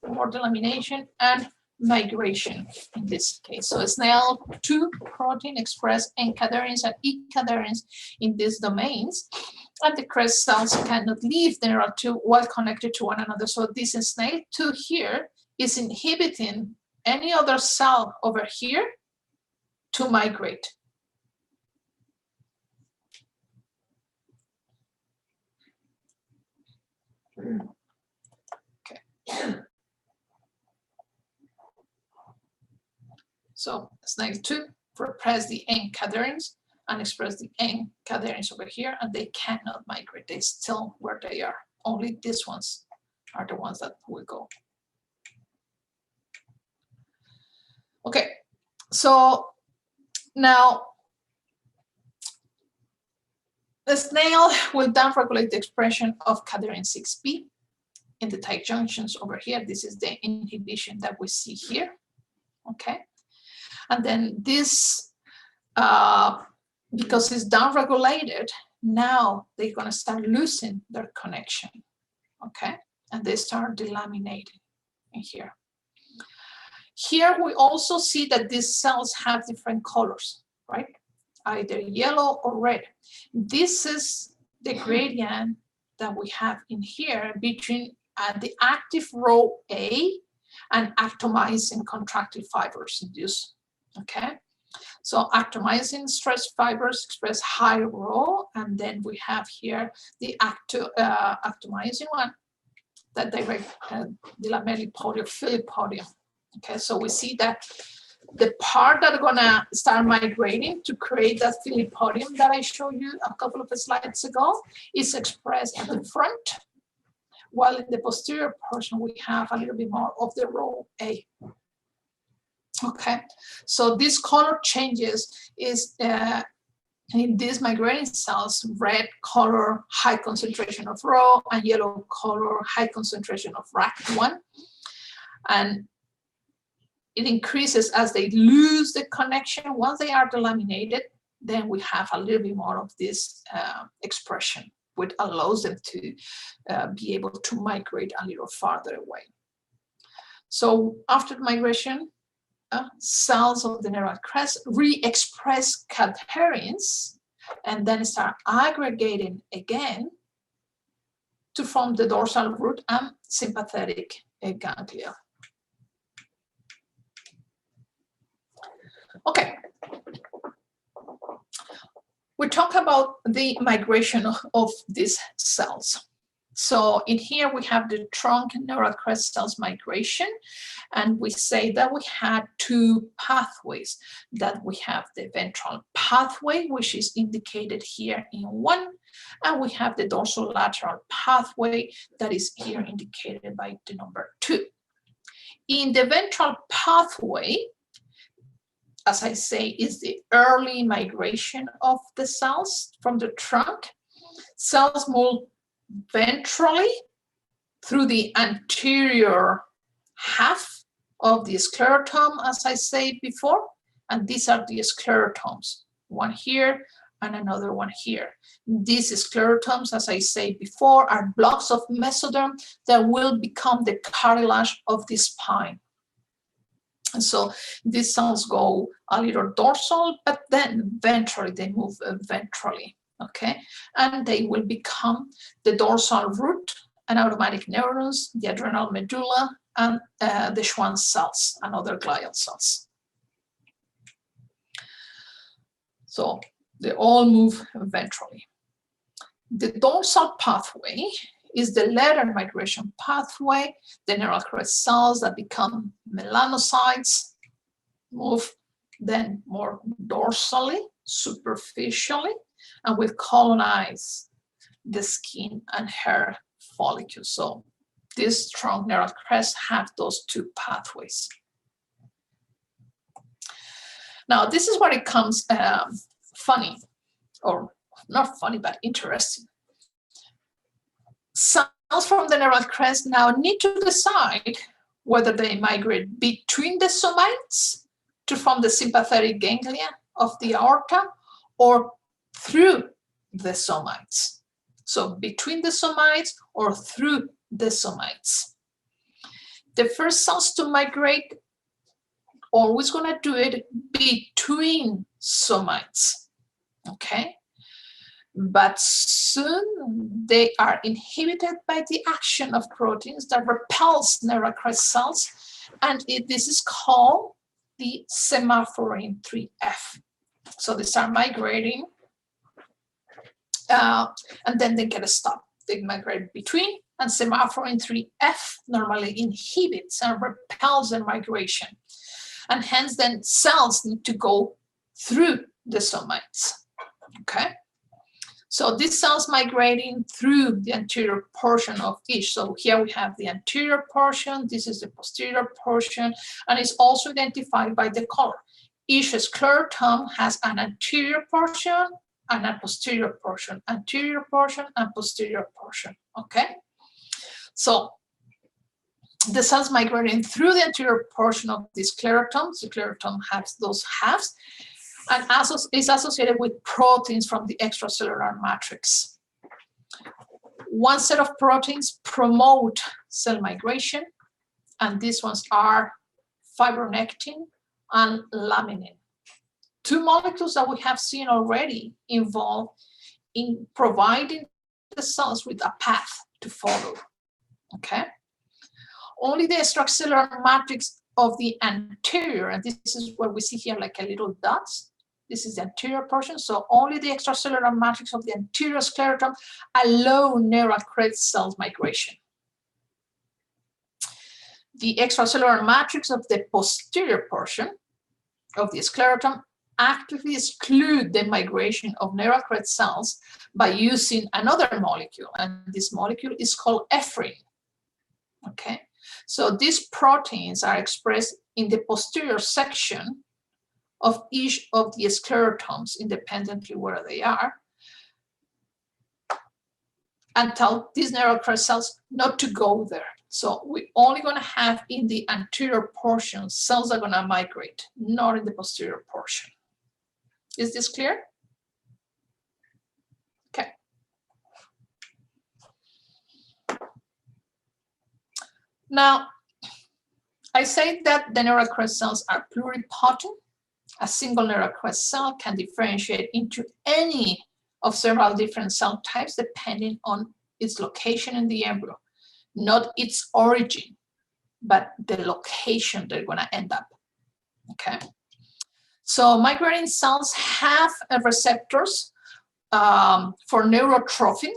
more delamination and migration in this case. So SNAIL2 protein express N caderins and E caderins in these domains, and the Crest cells cannot leave the neural tube while connected to one another. So this SNAIL2 here is inhibiting any other cell over here to migrate. Okay. So SNAIL2 repress the N caderins and express the N caderins over here, and they cannot migrate. They still where they are. Only these ones are the ones that will go. Okay, so now the snail will downregulate the expression of caderin 6B in the tight junctions over here. This is the inhibition that we see here. Okay, and then this, because it's downregulated, now they're going to start losing their connection. Okay, and they start delaminating in here. Here we also see that these cells have different colors, right? Either yellow or red. This is the gradient that we have in here between the active row A and actomycin contractile fibers induced. Okay, so actomycin stress fibers express high row, and then we have here the actomycin one that direct the lamellipodio filipodium. Okay, so we see that the part that are gonna start migrating to create that filipodium that I showed you a couple of slides ago is expressed at the front, while in the posterior portion we have a little bit more of the row A. Okay, so this color changes is in these migrating cells, red color, high concentration of row, and yellow color, high concentration of RAC1. And it increases as they lose the connection. Once they are delaminated, then we have a little bit more of this expression, which allows them to be able to migrate a little farther away. So after migration, cells of the neural crest re-express caderins and then start aggregating again to form the dorsal root and sympathetic ganglia. Okay, we talk about the migration of these cells. So in here we have the trunk Neurocrest cells migration, and we say that we had two pathways, that we have the ventral pathway, which is indicated here in 1, and we have the dorsolateral pathway that is here indicated by the number 2. In the ventral pathway, as I say, is the early migration of the cells from the trunk. Cells move ventrally through the anterior half of the sclerotum, as I said before, and these are the sclerotomes, one here and another one here. These sclerotomes, as I said before, are blocks of mesoderm that will become the cartilage of the spine. And so these cells go a little dorsal, but then ventrally, they move ventrally. Okay, and they will become the dorsal root and automatic neurons, the adrenal medulla, and the Schwann cells and other glial cells. So they all move ventrally. The dorsal pathway is the later migration pathway. The Neurocrest cells that become melanocytes move then more dorsally, superficially, and will colonize the skin and hair follicles. So these trunk Neurocrest have those two pathways. Now, this is where it comes funny, or not funny, but interesting. Cells from the Neurocrest now need to decide whether they migrate between the somites to form the sympathetic ganglia of the aorta, or through the somites. So between the somites or through the somites. The first cells to migrate, always going to do it between somites, okay? But soon they are inhibited by the action of proteins that repels Neurocrest cells, and this is called the semaphorin 3F. So they start migrating, and then they get a stop. They migrate between, and semaphorin 3F normally inhibits and repels the migration. And hence then cells need to go through the somites, okay? So these cells migrating through the anterior portion of each. So here we have the anterior portion, this is the posterior portion, and it's also identified by the color. Each sclerotum has an anterior portion and a posterior portion, anterior portion and posterior portion, okay? So the cells migrating through the anterior portion of the sclerotum has those halves, and is associated with proteins from the extracellular matrix. One set of proteins promote cell migration, and these ones are fibronectin and laminin. Two molecules that we have seen already involved in providing the cells with a path to follow, okay? Only the extracellular matrix of the anterior, and this is what we see here like a little dots. This is the anterior portion, so only the extracellular matrix of the anterior sclerotum allow Neurocrest cells migration. The extracellular matrix of the posterior portion of the sclerotum actively exclude the migration of Neurocrest cells by using another molecule, and this molecule is called ephrin, okay? So these proteins are expressed in the posterior section of each of the sclerotomes, independently where they are, and tell these Neurocrest cells not to go there. So we're only going to have in the anterior portion cells are going to migrate, not in the posterior portion. Is this clear? Okay. Now, I say that the Neurocrest cells are pluripotent. A single Neurocrest cell can differentiate into any of several different cell types depending on its location in the embryo, not its origin, but the location they're going to end up, okay? So migrating cells have receptors for neurotrophin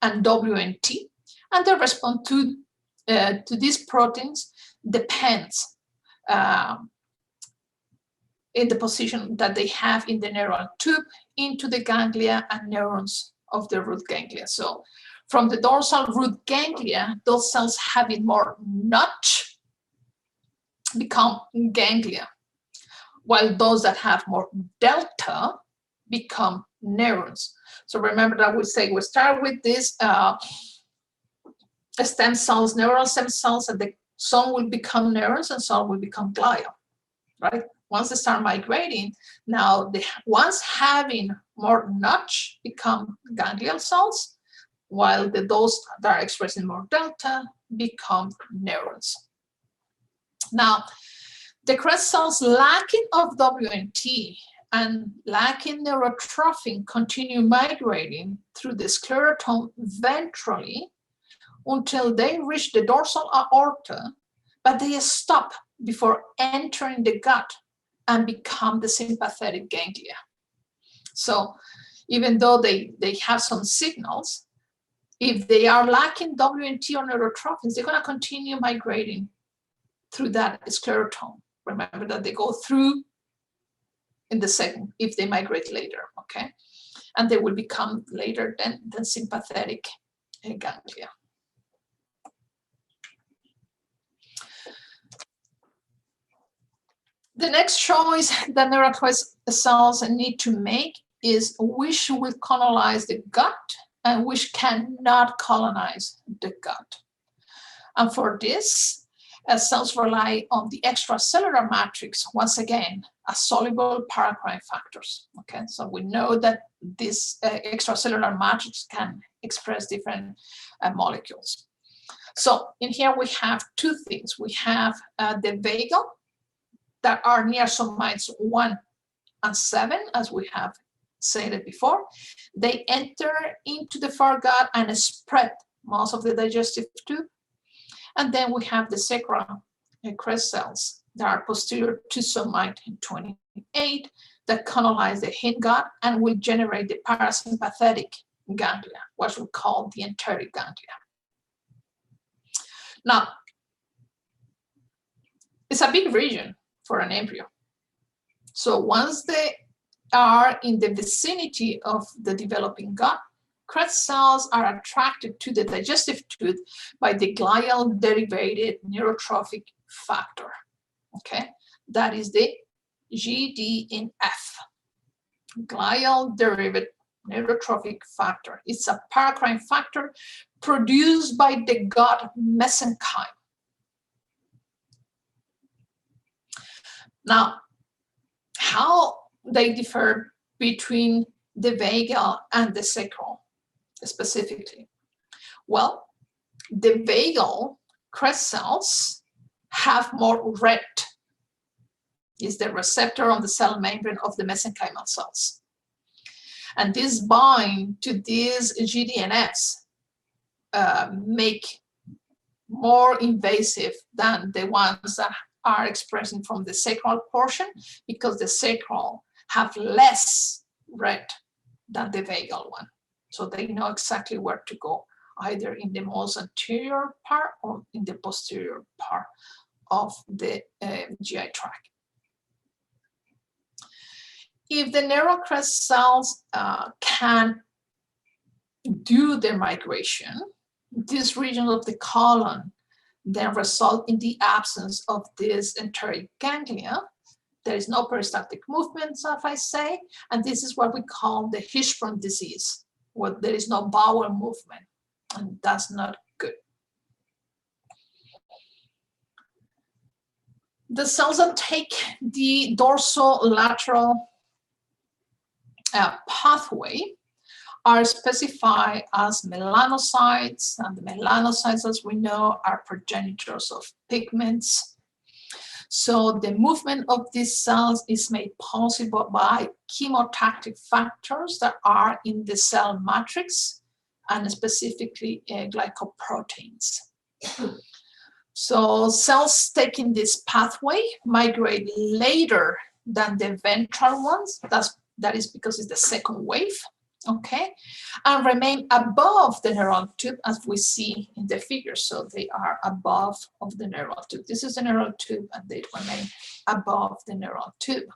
and WNT, And the response to these proteins depends in the position that they have in the neural tube into the ganglia and neurons of the root ganglia. So from the dorsal root ganglia, those cells having more notch become ganglia, while those that have more delta become neurons. So remember that we say we start with these stem cells, neural stem cells, and some will become neurons and some will become glia, right? Once they start migrating, now the ones having more notch become ganglial cells, while those that are expressing more delta become neurons. Now, the Crest cells lacking of WNT and lacking neurotrophin continue migrating through the sclerotome ventrally until they reach the dorsal aorta, but they stop before entering the gut and become the sympathetic ganglia. So even though they have some signals, if they are lacking WNT or neurotrophins, they're going to continue migrating through that sclerotome. Remember that they go through in the second, if they migrate later, okay? And they will become later than sympathetic ganglia. The next choice that Neurocrest cells need to make is which will colonize the gut and which cannot colonize the gut. And for this, cells rely on the extracellular matrix, once again, as soluble paracrine factors. Okay, so we know that this extracellular matrix can express different molecules. So in here we have two things. We have the vagal that are nearsomites 1 and 7, as we have said it before. They enter into the foregut and spread most of the digestive tube. And then we have the sacral Crest cells that are posterior to somite 28 that colonize the hindgut and will generate the parasympathetic ganglia, what we call the enteric ganglia. Now, it's a big region for an embryo. So once they are in the vicinity of the developing gut, Crest cells are attracted to the digestive tube by the glial derivated neurotrophic factor. Okay, that is the GDNF, glial derivative neurotrophic factor. It's a paracrine factor produced by the gut mesenchyme. Now, how they differ between the vagal and the sacral specifically? Well, the vagal Crest cells have more red. Is the receptor on the cell membrane of the mesenchymal cells. And this bind to these GDNFs make more invasive than the ones that are expressing from the sacral portion, because the sacral have less red than the vagal one. So they know exactly where to go, either in the most anterior part or in the posterior part of the GI tract. If the Neurocrest cells can do their migration, this region of the colon then result in the absence of this enteric ganglia. There is no peristaltic movement, as I say, and this is what we call the Hirschsprung disease, where there is no bowel movement, and that's not good. The cells that take the dorsolateral pathway are specified as melanocytes, and the melanocytes, as we know, are progenitors of pigments. So the movement of these cells is made possible by chemotactic factors that are in the cell matrix, and specifically glycoproteins. So cells taking this pathway migrate later than the ventral ones. That is because it's the second wave. okay, and remain above the neural tube as we see in the figure. So they are above of the neural tube. This is the neural tube and they remain above the neural tube.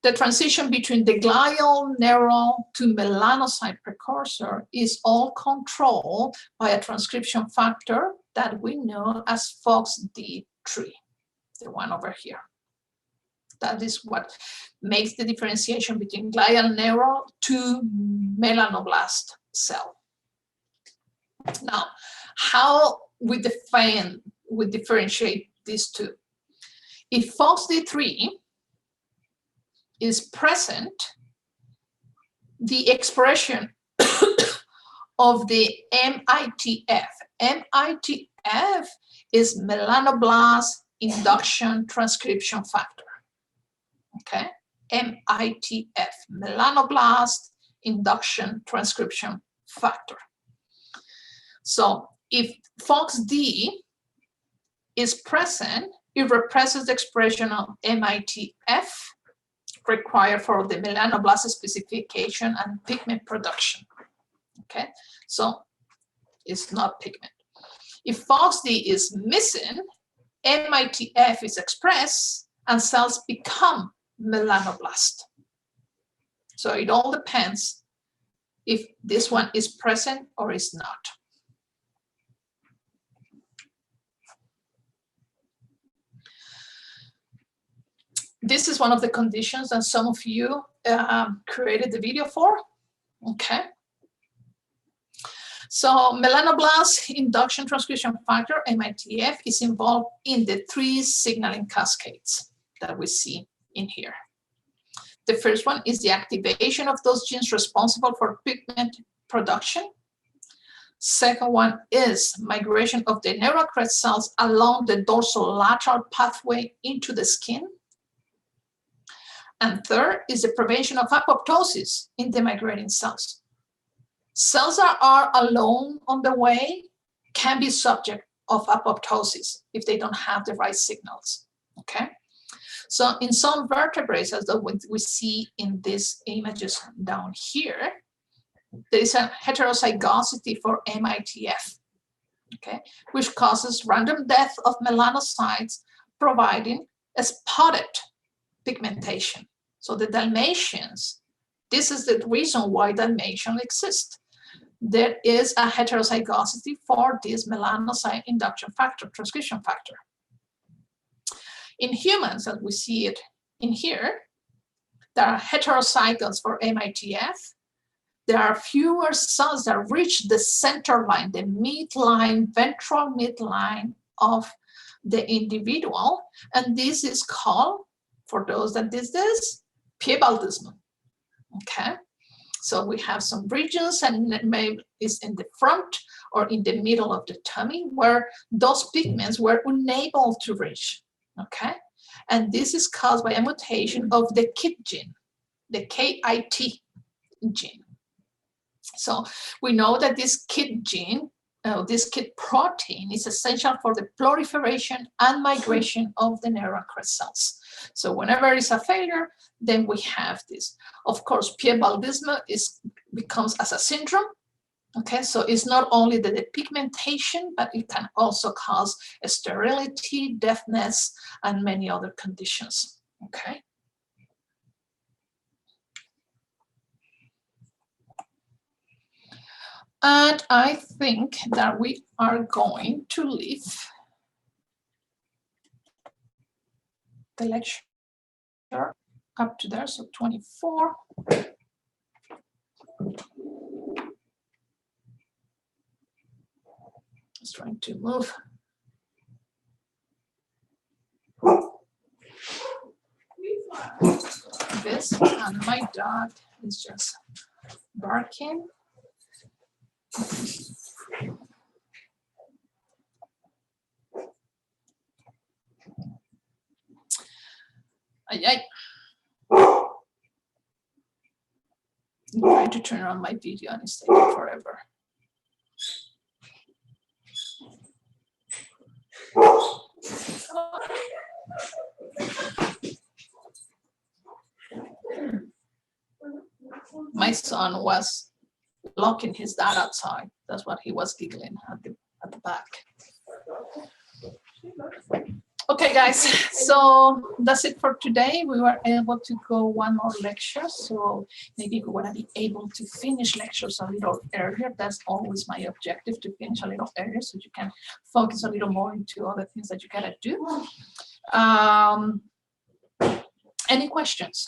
The transition between the glial neural to melanocyte precursor is all controlled by a transcription factor that we know as FOXD3, the one over here. That is what makes the differentiation between glial neural to melanoblast cell. Now, how we differentiate these two? If FOXD3 is present, the expression of the MITF. MITF is melanoblast induction transcription factor. Okay, MITF, melanoblast induction transcription factor. So if FOXD is present, it represents the expression of MITF required for the melanoblast specification and pigment production. Okay, so it's not pigment. If FOXD is missing, MITF is expressed and cells become melanoblast. So it all depends if this one is present or is not. This is one of the conditions that some of you created the video for, okay? So melanoblast induction transcription factor, MITF, is involved in the 3 signaling cascades that we see in here. The first one is the activation of those genes responsible for pigment production. Second one is migration of the Neurocrest cells along the dorsolateral pathway into the skin. And third is the prevention of apoptosis in the migrating cells. Cells that are alone on the way can be subject of apoptosis if they don't have the right signals, okay? So in some vertebrates, as we see in these images down here, there is a heterozygosity for MITF, okay, which causes random death of melanocytes, providing a spotted pigmentation. So the Dalmatians, this is the reason why Dalmatians exist. There is a heterozygosity for this melanocyte induction factor, transcription factor. In humans, as we see it in here, there are heterozygotes for MITF. There are fewer cells that reach the center line, the midline, ventral midline of the individual. And this is called, for those that did this, piebaldism, okay? So we have some regions, and maybe it's in the front or in the middle of the tummy where those pigments were unable to reach, okay? And this is caused by a mutation of the KIT gene, the KIT gene. So we know that this KIT gene, this KIT protein is essential for the proliferation and migration of the Neurocrest cells. So whenever it's a failure, then we have this. Of course, piebaldism becomes as a syndrome. Okay, so it's not only the pigmentation, but it can also cause sterility, deafness, and many other conditions. Okay. And I think that we are going to leave the lecture up to there, so 24. Just trying to move. This, and my dog is just barking. Ay, ay. I'm trying to turn on my video and it's taking forever. my son was locking his dad outside. That's what he was giggling at the back. Okay, guys, so that's it for today. We were able to go one more lecture, so maybe we want to be able to finish lectures a little earlier. That's always my objective, to finish a little earlier so you can focus a little more into other things that you gotta do. Any questions?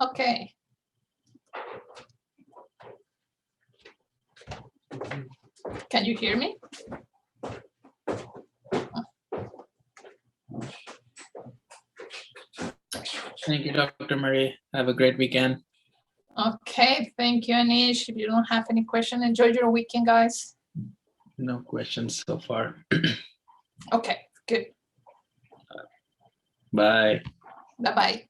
Okay. Can you hear me? Thank you, Dr. Marie. Have a great weekend. Okay, thank you, Anish. If you don't have any question, enjoy your weekend, guys. No questions so far. Okay, good. Bye. Bye-bye.